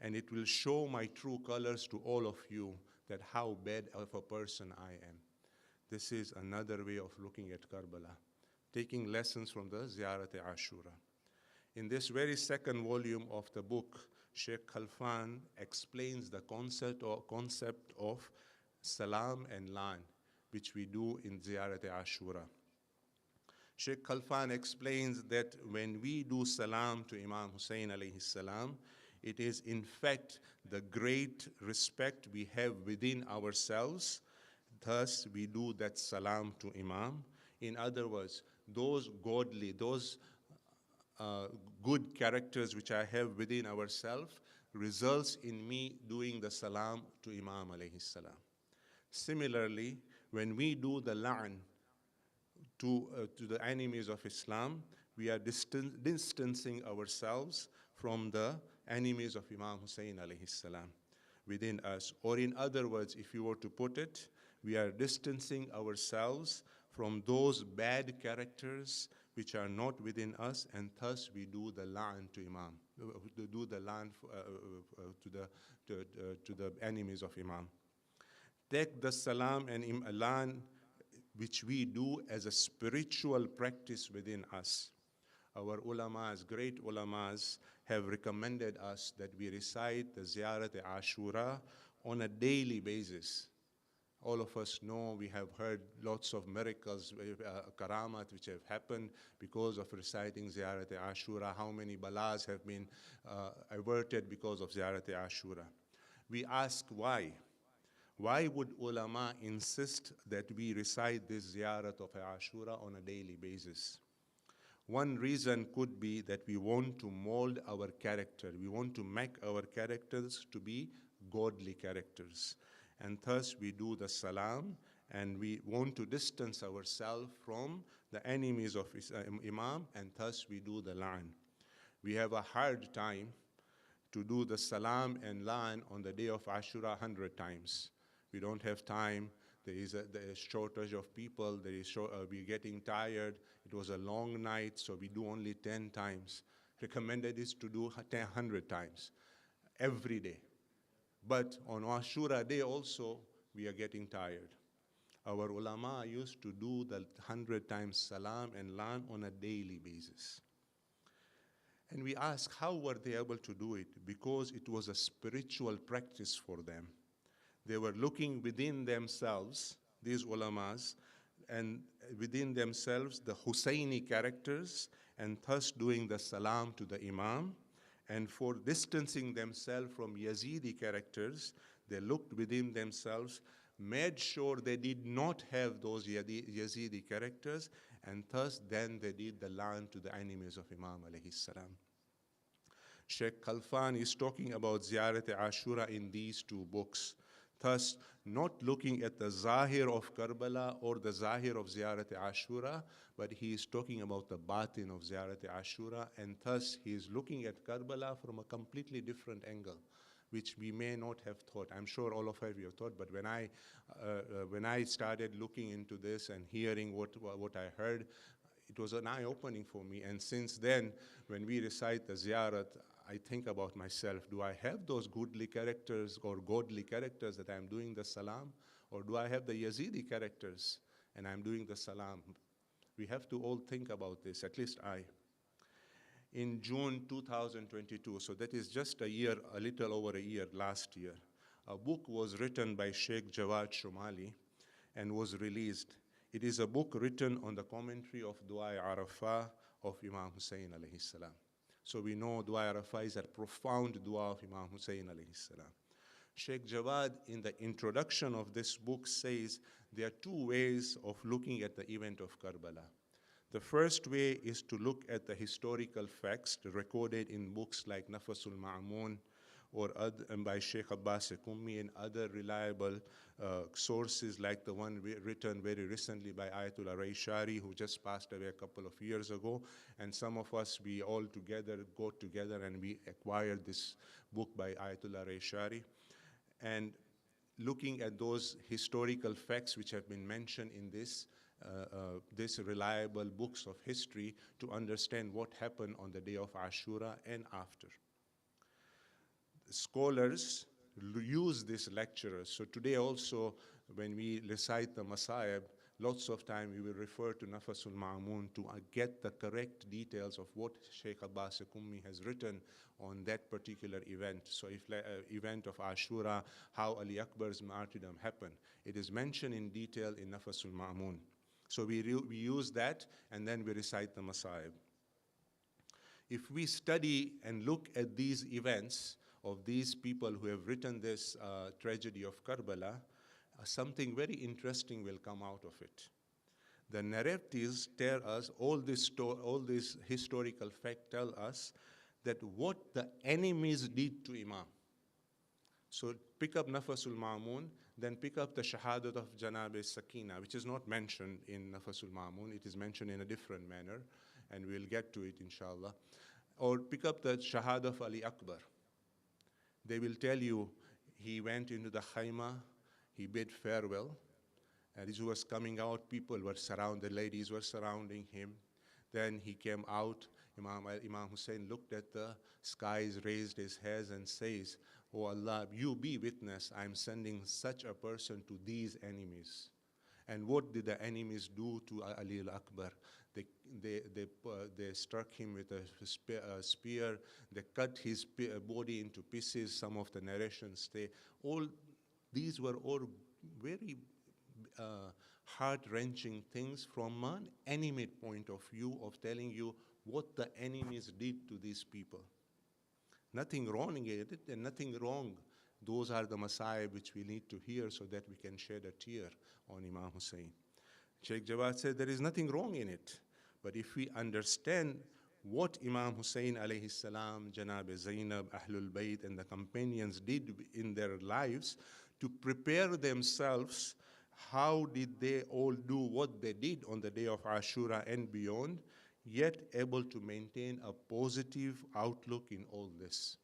And it will show my true colors to all of you, that how bad of a person I am. This is another way of looking at Karbala, taking lessons from the Ziyarat-e-Ashura. In this very second volume of the book, Sheikh Khalfan explains the concept of salam and lan, which we do in Ziyarat-e-Ashura. Sheikh Khalfan explains that when we do salam to Imam Hussein alayhi salam, it is in fact the great respect we have within ourselves. Thus, we do that salam to Imam. In other words, those godly, those good characters which I have within ourselves results in me doing the salam to Imam alayhi salam. Similarly, when we do the la'an to the enemies of Islam, we are distancing ourselves from the enemies of Imam Hussein alayhi salam within us. Or in other words, if you were to put it, we are distancing ourselves from those bad characters which are not within us, and thus we do the la'an to Imam, do the la'an to the enemies of Imam. Take the salam and la'an which we do as a spiritual practice within us. Our ulamas, great ulamas, have recommended us that we recite the Ziyarat-e-Ashura on a daily basis. All of us know, we have heard lots of miracles, karamat which have happened because of reciting Ziyarat-e-Ashura, how many balas have been averted because of Ziyarat-e-Ashura. We ask why? Why would ulama insist that we recite this Ziyarat of Ashura on a daily basis? One reason could be that we want to mold our character. We want to make our characters to be godly characters. And thus we do the salam, and we want to distance ourselves from the enemies of Imam, and thus we do the la'an. We have a hard time to do the salam and la'an on the day of Ashura 100 times. We don't have time. There is a shortage of people. We're getting tired. It was a long night, so we do only 10 times. Recommended is to do 100 times every day. But on Ashura day also, we are getting tired. Our ulama used to do the 100 times salam and lan on a daily basis. And we ask, how were they able to do it? Because it was a spiritual practice for them. They were looking within themselves, these ulamas, and within themselves the Hussaini characters, and thus doing the salam to the Imam. And for distancing themselves from Yazidi characters, they looked within themselves, made sure they did not have those Yazidi characters, and thus then they did the lan to the enemies of Imam alayhi salam. Sheikh Khalfan is talking about Ziyarat Ashura in these two books, thus not looking at the Zahir of Karbala or the Zahir of Ziyarat Ashura, but he is talking about the Batin of Ziyarat Ashura, and thus he is looking at Karbala from a completely different angle, which we may not have thought. I'm sure all of you have thought, but when I started looking into this and hearing what I heard, it was an eye-opening for me. And since then, when we recite the ziyarat, I think about myself, do I have those goodly characters or godly characters that I'm doing the salam? Or do I have the Yazidi characters and I'm doing the salam? We have to all think about this, at least I. In June 2022, so that is just a year, a little over a year, last year, a book was written by Sheikh Jawad Shumali and was released. It is a book written on the commentary of Dua Arafah of Imam Hussein alayhi salam. So we know Dua Arafah is a profound dua of Imam Hussein alayhi salam. Sheikh Jawad, in the introduction of this book, says there are two ways of looking at the event of Karbala. The first way is to look at the historical facts recorded in books like Nafasul Ma'amun or by Sheikh Abbas Kummi and other reliable sources like the one written very recently by Ayatollah Rayshari, who just passed away a couple of years ago. And some of us, we all together got together and we acquired this book by Ayatollah Rayshari. And looking at those historical facts which have been mentioned in this reliable books of history to understand what happened on the day of Ashura and after. Scholars use these lecturers. So today also, when we recite the Masayib, lots of time we will refer to Nafasul Ma'amun to get the correct details of what Sheikh Abbas Kummi has written on that particular event. So if event of Ashura, how Ali Akbar's martyrdom happened, it is mentioned in detail in Nafasul Ma'amun. So we use that and then we recite the Masayib. If we study and look at these events of these people who have written this tragedy of Karbala, something very interesting will come out of it. The narratives tell us, all this historical facts tell us that what the enemies did to Imam. So pick up Nafasul Ma'amun, then pick up the Shahadat of Janab Sakina, which is not mentioned in Nafasul Ma'amun. It is mentioned in a different manner, and we'll get to it, inshallah. Or pick up the Shahadat of Ali Akbar. They will tell you he went into the Khaima, he bid farewell, and as he was coming out, people were surrounded, ladies were surrounding him. Then he came out, Imam Hussein looked at the skies, raised his hands and says, "Oh Allah, you be witness, I'm sending such a person to these enemies." And what did the enemies do to Ali al-Akbar? They struck him with a spear. They cut his body into pieces. Some of the narrations say these were all very heart-wrenching things from an enemy point of view of telling you what the enemies did to these people. Nothing wrong in it and nothing wrong. Those are the Masayib which we need to hear so that we can shed a tear on Imam Hussein. Sheikh Jawad said there is nothing wrong in it. But if we understand what Imam Hussein alayhi salam, Janab Zainab, Ahlul Bayt and the companions did in their lives to prepare themselves, how did they all do what they did on the day of Ashura and beyond, yet able to maintain a positive outlook in all this.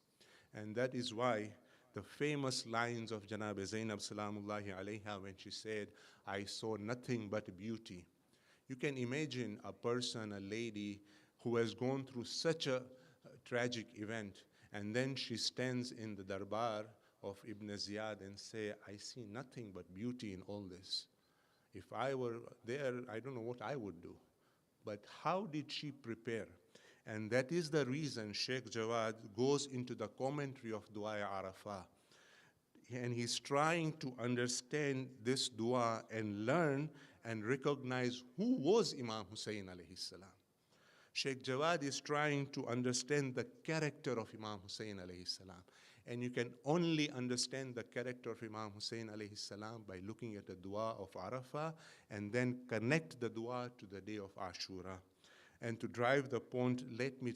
And that is why the famous lines of Janab Zainab Salamullahi alayha when she said, "I saw nothing but beauty." You can imagine a person, a lady, who has gone through such a tragic event, and then she stands in the darbar of Ibn Ziyad and say, "I see nothing but beauty in all this." If I were there, I don't know what I would do. But how did she prepare? And that is the reason Sheikh Jawad goes into the commentary of Dua Arafah. And he's trying to understand this dua and learn and recognize who was Imam Hussein alayhi salam. Sheikh Jawad is trying to understand the character of Imam Hussein alayhi salam. And you can only understand the character of Imam Hussein alayhi salam by looking at the dua of Arafah and then connect the dua to the day of Ashura. And to drive the point, let me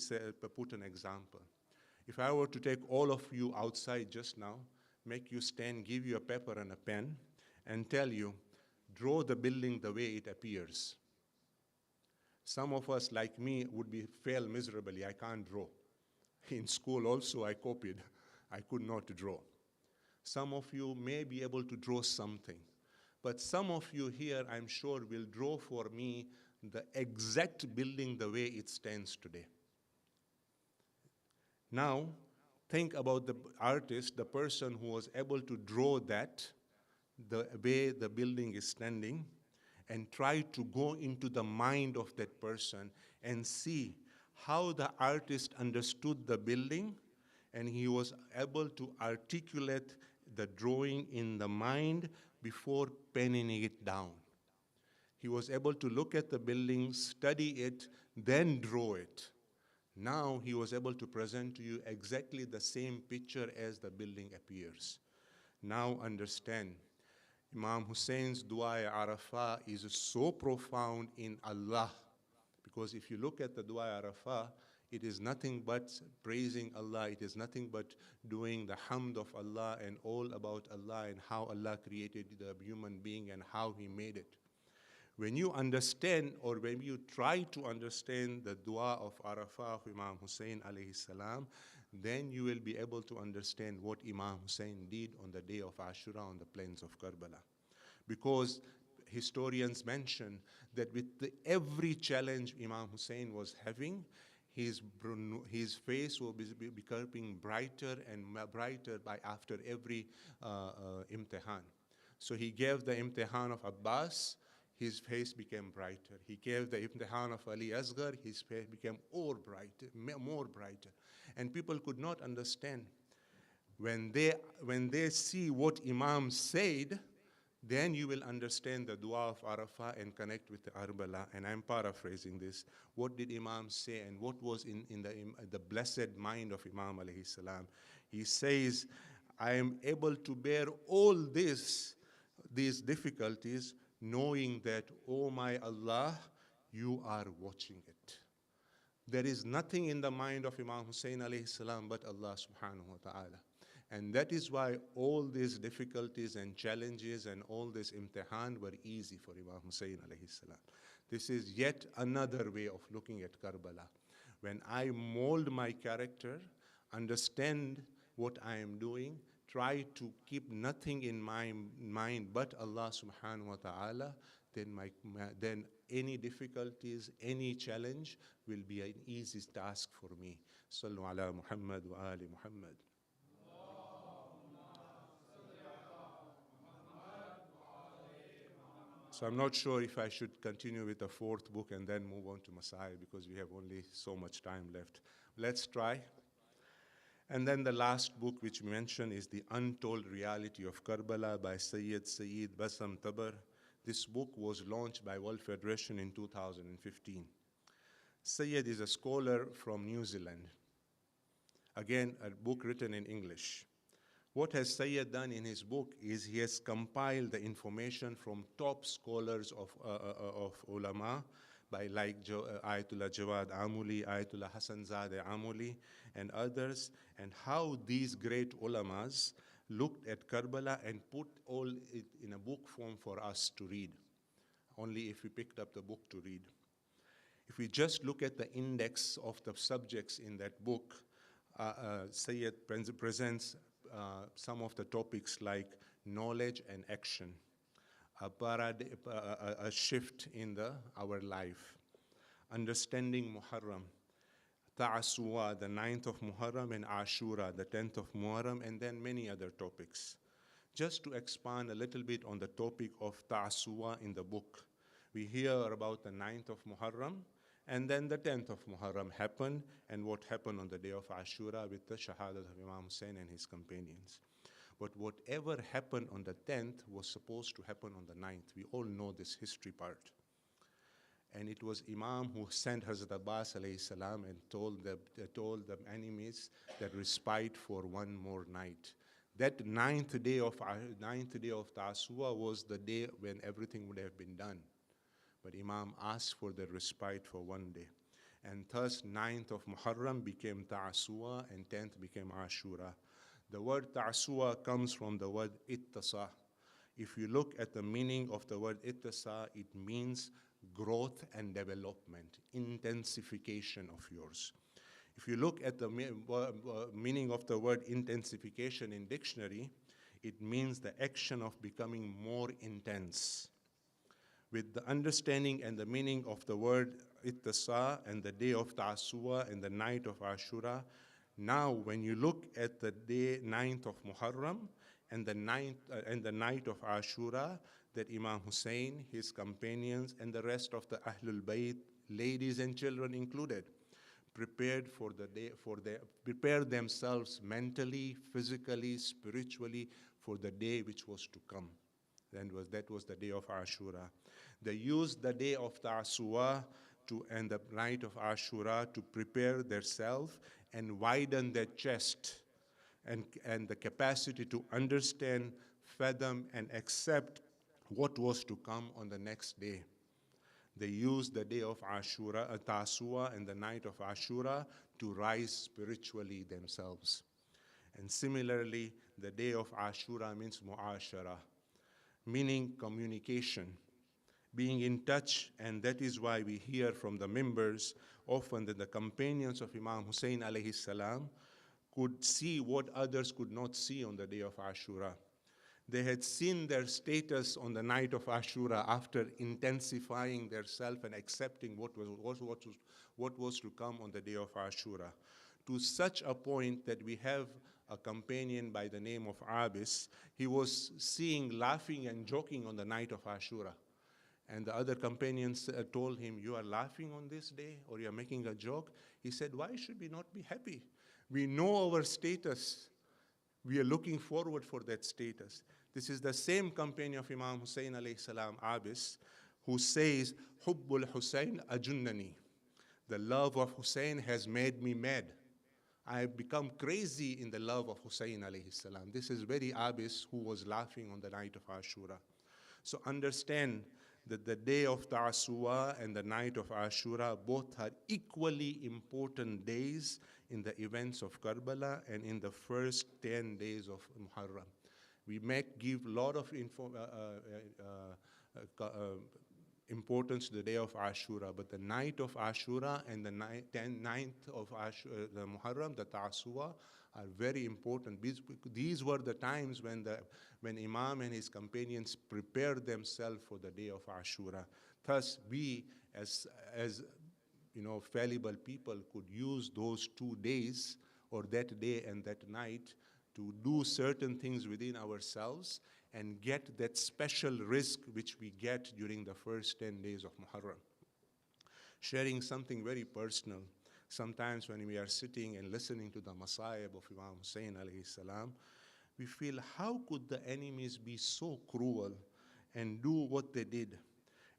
put an example. If I were to take all of you outside just now, make you stand, give you a paper and a pen, and tell you, draw the building the way it appears. Some of us, like me, would fail miserably. I can't draw. In school also, I copied. I could not draw. Some of you may be able to draw something. But some of you here, I'm sure, will draw for me the exact building the way it stands today. Now, think about the artist, the person who was able to draw that, the way the building is standing, and try to go into the mind of that person and see how the artist understood the building, and he was able to articulate the drawing in the mind before penning it down. He was able to look at the building, study it, then draw it. Now he was able to present to you exactly the same picture as the building appears. Now understand, Imam Hussein's dua Arafah is so profound in Allah, because if you look at the dua Arafah, it is nothing but praising Allah, it is nothing but doing the hamd of Allah and all about Allah and how Allah created the human being and how He made it. When you understand, or when you try to understand the dua of Arafah of Imam Hussein alayhi salam, then you will be able to understand what Imam Hussein did on the day of Ashura on the plains of Karbala. Because historians mention that with every challenge Imam Hussein was having, his face will be becoming brighter and brighter after every imtihan. So he gave the imtihan of Abbas, his face became brighter. He gave the imtihan of Ali Asghar, his face became more brighter. And people could not understand. When they see what Imam said, then you will understand the dua of Arafah and connect with the Arbala. And I'm paraphrasing this. What did Imam say and what was in the blessed mind of Imam alayhi salam? He says, I am able to bear all these difficulties knowing that, oh my Allah, you are watching it. There is nothing in the mind of Imam Hussein alayhi salam but Allah subhanahu wa ta'ala. And that is why all these difficulties and challenges and all this imtihan were easy for Imam Hussein alayhi salam. This is yet another way of looking at Karbala. When I mold my character, understand what I am doing, try to keep nothing in my mind but Allah subhanahu wa ta'ala, then any difficulties, any challenge will be an easy task for me. Sallu ala Muhammad wa ali Muhammad. So I'm not sure if I should continue with the fourth book and then move on to Masai, because we have only so much time left. Let's try. And then the last book which we mentioned is The Untold Reality of Karbala by Sayyid Bassam Tabar. This book was launched by World Federation in 2015. Sayyid is a scholar from New Zealand. Again, a book written in English. What has Sayyid done in his book is he has compiled the information from top scholars of ulama, by Ayatollah Jawad Amuli, Ayatollah Hassan Zadeh Amuli, and others, and how these great ulamas looked at Karbala and put all it in a book form for us to read, only if we picked up the book to read. If we just look at the index of the subjects in that book, Sayyid presents some of the topics like knowledge and action, a shift in our life, understanding Muharram, Ta'asuwa, the 9th of Muharram, and Ashura, the 10th of Muharram, and then many other topics. Just to expand a little bit on the topic of Ta'asuwa in the book, we hear about the 9th of Muharram, and then the 10th of Muharram happened, and what happened on the day of Ashura with the Shahadat of Imam Hussein and his companions. But whatever happened on the 10th was supposed to happen on the 9th. We all know this history part. And it was Imam who sent Hazrat Abbas alayhi salam and told the enemies that respite for one more night. That ninth day of Tasu'a was the day when everything would have been done. But Imam asked for the respite for one day. And thus 9th of Muharram became Ta'asu'a and 10th became Ashura. The word Ta'asu'a comes from the word ittasa. If you look at the meaning of the word ittasa, it means growth and development, intensification of yours. If you look at the meaning of the word intensification in dictionary, it means the action of becoming more intense. With the understanding and the meaning of the word ittasa and the day of Ta'asu'a and the night of Ashura, now when you look at the day 9th of Muharram and the night of Ashura, that Imam Hussein, his companions, and the rest of the Ahlul Bayt, ladies and children included, prepared for the day, prepared themselves mentally, physically, spiritually for the day which was to come. That was the day of Ashura. They used the day of Ta'asu'a and the night of Ashura to prepare themselves and widen their chest and the capacity to understand, fathom, and accept what was to come on the next day. They used the day of Ashura, Tasu'a, and the night of Ashura to rise spiritually themselves. And similarly, the day of Ashura means mu'ashara, meaning communication, being in touch, and that is why we hear from the members often that the companions of Imam Hussein alayhi salam could see what others could not see on the day of Ashura. They had seen their status on the night of Ashura after intensifying their self and accepting what was to come on the day of Ashura, to such a point that we have a companion by the name of Abis. He was seeing laughing and joking on the night of Ashura. And the other companions told him, "You are laughing on this day, or you are making a joke?" He said, "Why should we not be happy? We know our status. We are looking forward for that status." This is the same companion of Imam Hussein alayhi salam, Abis, who says, "Hubbul Hussein ajunnani." The love of Hussein has made me mad. I have become crazy in the love of Hussein alayhi salam. This is very Abis who was laughing on the night of Ashura. So understand that the day of Ta'asu'a and the night of Ashura both are equally important days in the events of Karbala and in the first 10 days of Muharram. We give a lot of importance to the day of Ashura, but the night of Ashura and the 9th of the Muharram, the Ta'asu'a, are very important. These were the times when Imam and his companions prepared themselves for the day of Ashura. Thus, we as fallible people could use those 2 days, or that day and that night, to do certain things within ourselves and get that special risk which we get during the first 10 days of Muharram. Sharing something very personal. Sometimes when we are sitting and listening to the Masayib of Imam Hussein alayhi salam, we feel, how could the enemies be so cruel and do what they did?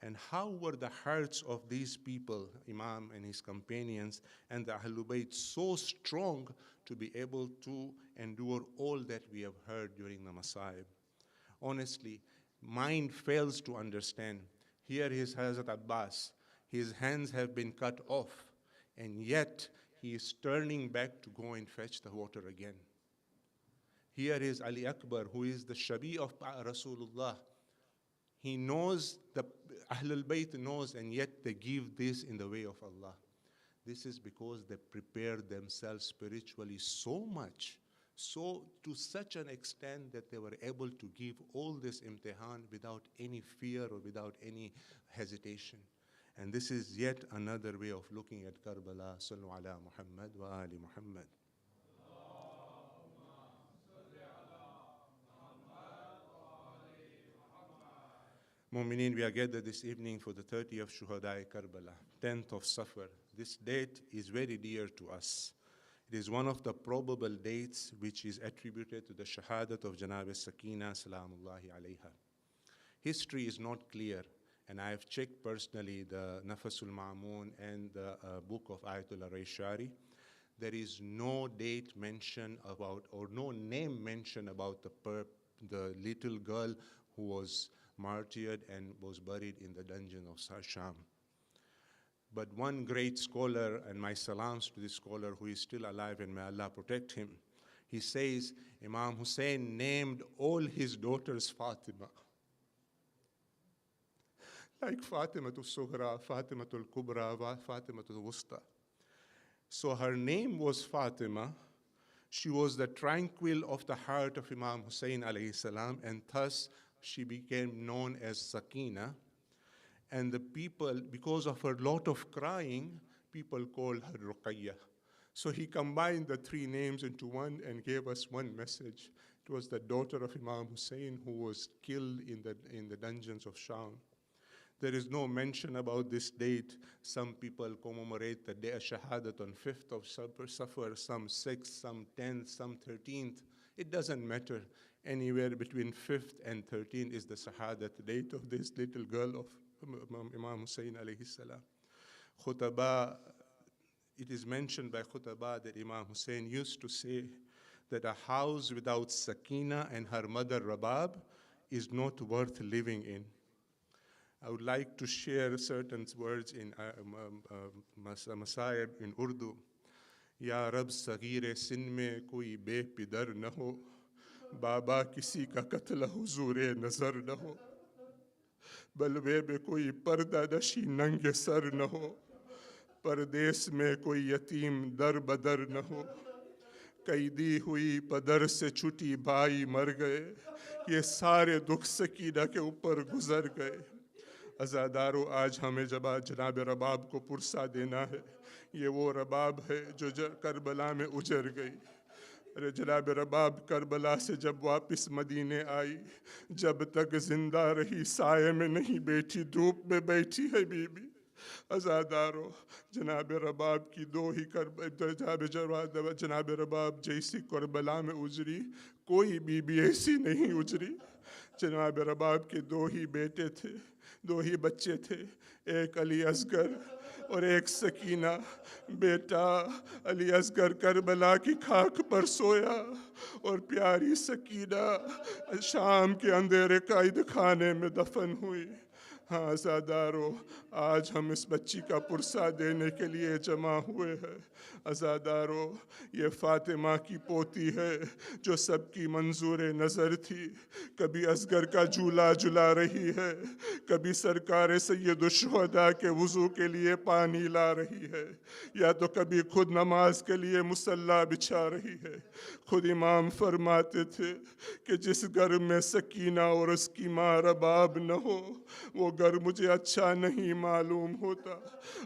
And how were the hearts of these people, Imam and his companions, and the Ahlul Bayt, so strong to be able to endure all that we have heard during the Masayib? Honestly, mind fails to understand. Here is Hazrat Abbas. His hands have been cut off, and yet he is turning back to go and fetch the water again. Here is Ali Akbar, who is the Shabi of Rasulullah. He knows, the Ahlul Bayt knows, and yet they give this in the way of Allah. This is because they prepared themselves spiritually so much, so to such an extent that they were able to give all this imtihan without any fear or without any hesitation. And this is yet another way of looking at Karbala. Sallu ala Muhammad wa ali Muhammad. Mu'mineen, we are gathered this evening for the 30th Shuhada Karbala, 10th of Safar. This date is very dear to us. It is one of the probable dates which is attributed to the Shahadat of Janab Sakina Salamullahi alayha. History is not clear, and I have checked personally the Nafasul Ma'amun and the book of Ayatollah Rayshari. There is no date mentioned about, or no name mentioned about the little girl who was martyred and was buried in the dungeon of Sham. But one great scholar, and my salams to this scholar who is still alive and may Allah protect him, he says Imam Hussein named all his daughters Fatima. Like Fatima to Sughra, Fatima to Kubra, Fatima to Wusta. So her name was Fatima. She was the tranquil of the heart of Imam Hussein alayhi salam, and thus she became known as Sakina. And the people, because of her lot of crying, people called her Ruqayya. So he combined the three names into one and gave us one message. It was the daughter of Imam Hussein who was killed in the dungeons of Sham. There is no mention about this date. Some people commemorate the day of Shahadat on 5th of Safar, some 6th, some 10th, some 13th. It doesn't matter. Anywhere between 5th and 13th is the Shahadat date of this little girl of Imam Hussein alayhi salam. Khutaba, it is mentioned by Khutaba that Imam Hussein used to say that a house without Sakina and her mother Rabab is not worth living in. I would like to share certain words in Masaib in Urdu. Ya Rab Sagir Sin mein koi bepidar na ho, Baba kisi ka katla huzure nazar na ho, बलवे में कोई पर्दा नशी नंगे sir न हो, परदेश में कोई यतीम दर बदर न हो, कैदी हुई पदर से छुटी भाई मर गए, ये सारे दुख सकीना के ऊपर गुजर गए. अज़ादारों, आज हमें जनाब रबाब को पुरसा देना है. ये वो रबाब है जो करबला में उजर गई. अरे जनाब रबाब करबला से जब वापस मदीने आई, जब तक जिंदा रही साये में नहीं बैठी, धूप में बैठी है बीबी. अज़ादारों, जनाब रबाब की दो ही जनाब रबाब जैसी करबला में उजरी, कोई बीबी ऐसी नहीं उजरी. जनाब रबाब के दो ही बेटे थे, दो ही बच्चे थे, एक अली असगर और एक सकीना. बेटा अली असगर करबला की खाक पर सोया और प्यारी सकीना शाम के अंधेरे कैद खाने में दफन हुई. हाँ अज़ादारों, आज हम इस बच्ची का पुरसा देने के लिए जमा हुए हैं. अज़ादारों, ये फ़ातिमा की पोती है जो सबकी मंजूर नज़र थी. कभी असगर का झूला झुला रही है, कभी सरकार सैयदुश्शुहदा के वज़ू के लिए पानी ला रही है, या तो कभी खुद नमाज के लिए मुसल्ला बिछा रही है. खुद इमाम फरमाते थे कि जिस घर में सकीना और उसकी माँ रबाब न हो, वो घर मुझे अच्छा नहीं मालूम होता.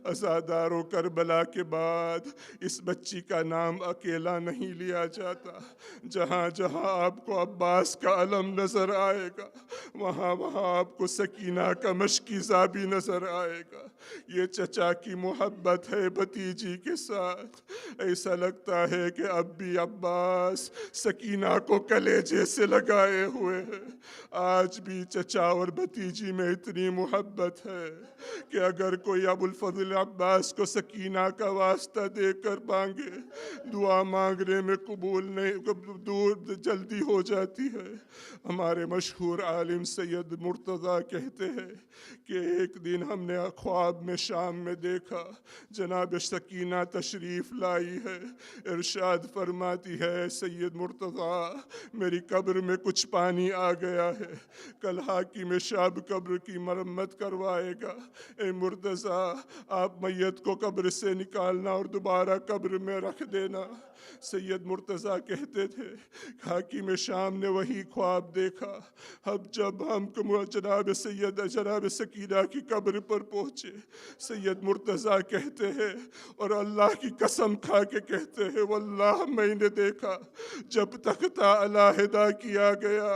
अज़ादारों, करबला के बाद इस बच्ची का नाम अकेला नहीं लिया जाता. जहाँ जहाँ आपको अब्बास का अलम नज़र आएगा, वहाँ वहाँ आपको सकीना का मशकीज़ा भी नज़र आएगा. ये चचा की मोहब्बत है भतीजी के साथ. ऐसा लगता है कि अब भी अब्बास सकीना को कलेजे से लगाए हुए है. आज भी चचा और भतीजी में इतनी मोहब्बत है कि अगर कोई अबुल फजल अब्बास को सकीना का वास्ता देकर मांगे, दुआ मांगने में कबूल नहीं, दूर जल्दी हो जाती है. हमारे मशहूर आलिम सैयद मुर्तज़ा कहते हैं कि एक दिन हमने ख्वाब में शाम में देखा जनाब सकीना तशरीफ़ लाई है. इरशाद फरमाती है, सैयद मुर्तज़ा, मेरी कब्र में कुछ पानी आ गया है, कल हाकिम शाब कब्र की मरम्मत करवाएगा. ए मुर्तज़ा, आप मैयत को कब्र से निकालना और दोबारा कब्र में रख देना. सैयद मुर्तज़ा कहते थे, हाकिम शाम ने वही ख्वाब देखा. अब जब हम जनाब सकीना की कब्र पर पहुँचे, सैयद मुर्तज़ा कहते हैं और अल्लाह की कसम खा के कहते हैं, वल्लाह मैंने देखा जब तख्ता अलहदा किया गया,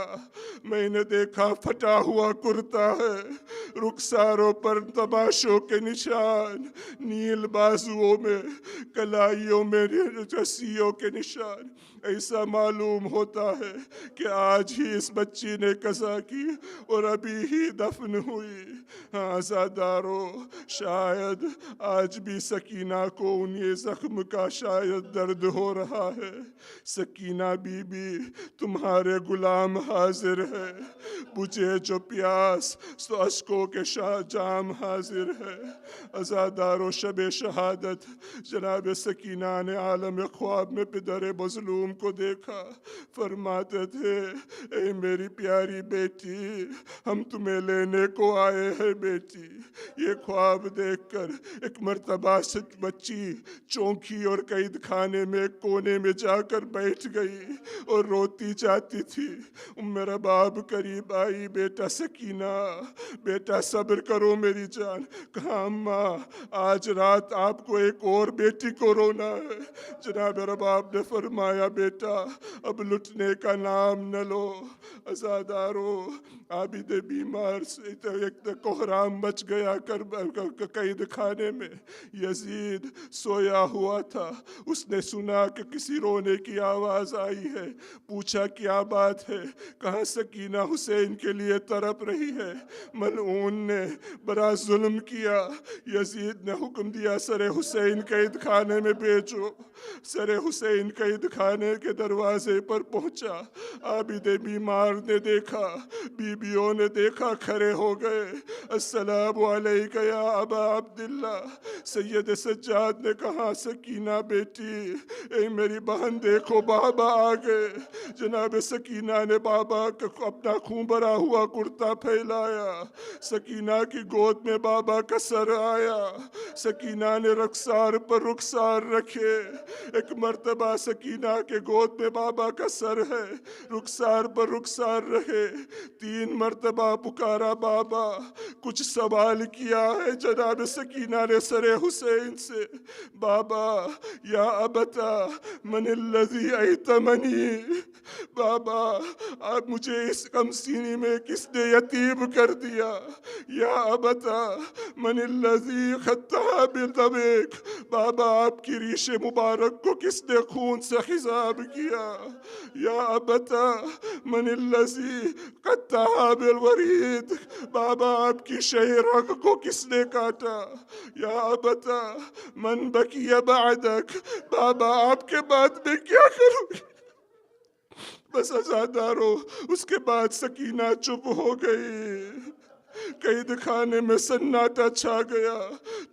मैंने देखा फटा हुआ कुर्ता है, रुखसारों पर तमाशों के निशान, नील बाजुओं में, कलाइयों में रस्सियों के निशान। ऐसा मालूम होता है कि आज ही इस बच्ची ने कज़ा की और अभी ही दफन हुई। हाँ ज़ादारो, शायद आज भी सकीना को उन ये ज़ख्म का शायद दर्द हो रहा है। सकीना बीबी, तुम्हारे गुलाम हाजिर है, बुझे जो प्यास तो अश्कों के जाम हाजिर है। अज़ादारो, शब शहादत जनाब सकीना ने आलम ख्वाब में पिदर मज़लूम को देखा। फरमाते थे, ए मेरी प्यारी बेटी, हम तुम्हें लेने को आए हैं बेटी। ये ख्वाब देखकर एक मर्तबा से बच्ची चौंकी और कैद खाने में कोने में जाकर बैठ गई और रोती जाती थी। मेरा बाप करीब आई, बेटा सकीना, बेटा सब्र करो मेरी जान। कहा अम्मा, आज रात आपको एक और बेटी को रोना है। जनाब रबाब ने फरमाया, बेटा अब लुटने का नाम न लो। अज़ादारो, आबिद बीमार से एक कोहराम मच गया कैद खाने में। यजीद सोया हुआ था, उसने सुना कि किसी रोने की आवाज़ आई है। पूछा क्या बात है? कहा सकीना हुसैन के लिए तड़प रही है। मलऊन ने बड़ा जुल्म किया। यजीद ने हुक्म दिया, सरे हुसैन कैद खाने में भेजो। सरे हुसैन कैद खाने के दरवाजे पर पहुंचा। आबिद बीमार ने देखा, बीबियों ने देखा, खड़े हो गए। अस्सलामु अलैका या अबा अब्दुल्ला। सैयद सज्जाद ने कहा, सकीना बेटी, ए मेरी बहन देखो बाबा आ गए। जनाब सकीना ने बाबा का अपना खून भरा हुआ कुर्ता फैलाया। सकीना की गोद में बाबा का सर आया। सकीना ने रुखसार पर रुखसार रखे। एक मर्तबा सकीना के गोद में बाबा का सर है, रुखसार पर रुखसार रहे। 3 मर्तबा पुकारा बाबा, कुछ सवाल किया है जनाब सकीना ने सरे हुसैन से। बाबा, या अबता मनिल्लज़ी ऐतमनी, बाबा आप मुझे इस कमसीनी में किसने यतीम कर दिया। या अबता मनिल्लज़ी खत्ता बिदमिक, बाबा आपकी रीशे मुबारक को किसने खून से हिसाब किया। या अबता मनिल्लज़ी खत्ता बिलवरीद, बाबा आपकी शहरग को किसने काटा। या अबता मन बकिया बादक, बाबा आपके बाद में क्या करूँगी। बस अज़ादारो, उसके बाद सकीना चुप हो गई। कैद खाने में सन्नाटा छा गया।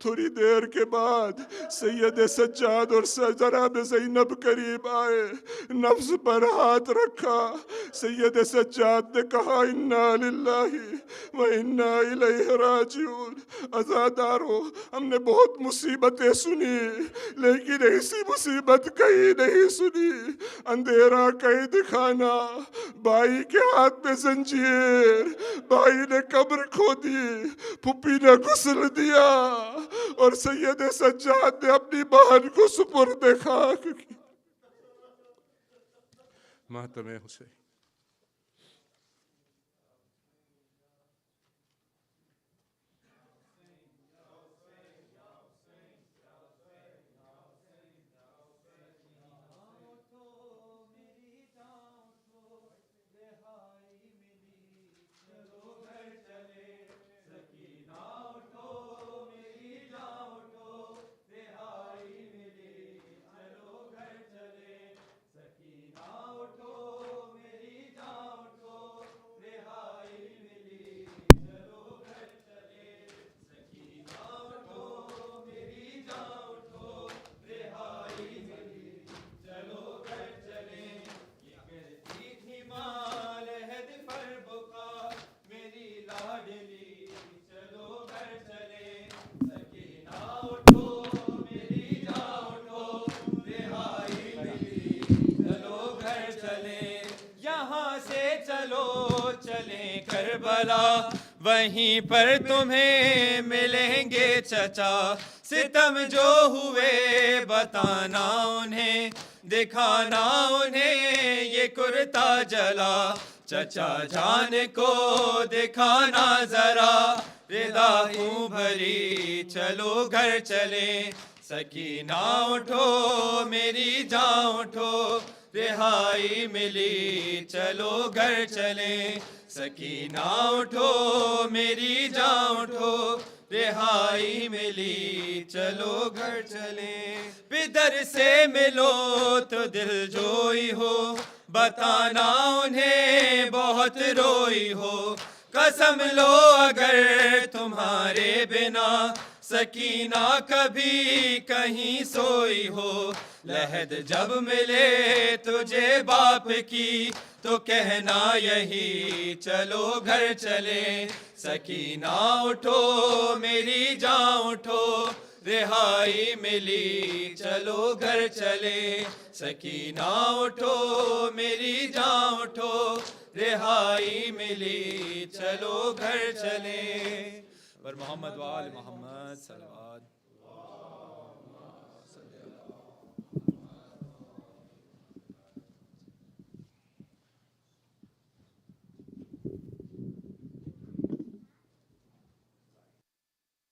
थोड़ी देर के बाद सैयद सज्जाद और जनाब ज़ैनब करीब आए, नफ्स पर हाथ रखा। सैयद सज्जाद ने कहा, इन्ना लिल्लाहि व इन्ना इलैहि राजिऊन। अज़ादारो, हमने बहुत मुसीबतें सुनी, लेकिन ऐसी मुसीबत कहीं नहीं सुनी। अंधेरा कैद खाना, भाई के हाथ में जंजीर, भाई ने कब्र खोदी, फुप्पी ने गुस्ल दिया और सैयद सज्जाद ने अपनी बहन को सुपुर्द खाक की। मातम हुसैन। करबला, वहीं पर तुम्हें मिलेंगे चचा। सितम जो हुए बताना उन्हें, दिखाना उन्हें ये कुर्ता जला। चचा जान को दिखाना जरा, रिदा खूं भरी चलो घर चले सकीना उठो मेरी जान उठो रिहाई मिली चलो घर चले सकीना उठो मेरी जान उठो रिहाई मिली चलो घर चले पिदर से मिलो तो दिल जोई हो बताना उन्हें बहुत रोई हो कसम लो अगर तुम्हारे बिना सकीना कभी कहीं सोई हो लहद जब मिले तुझे बाप की तो कहना यही चलो घर चले सकीना उठो मेरी जान उठो रिहाई मिली चलो घर चले सकीना उठो मेरी जान उठो रिहाई मिली चलो घर चले पर मोहम्मद वाल मोहम्मद सल्लल्लाहु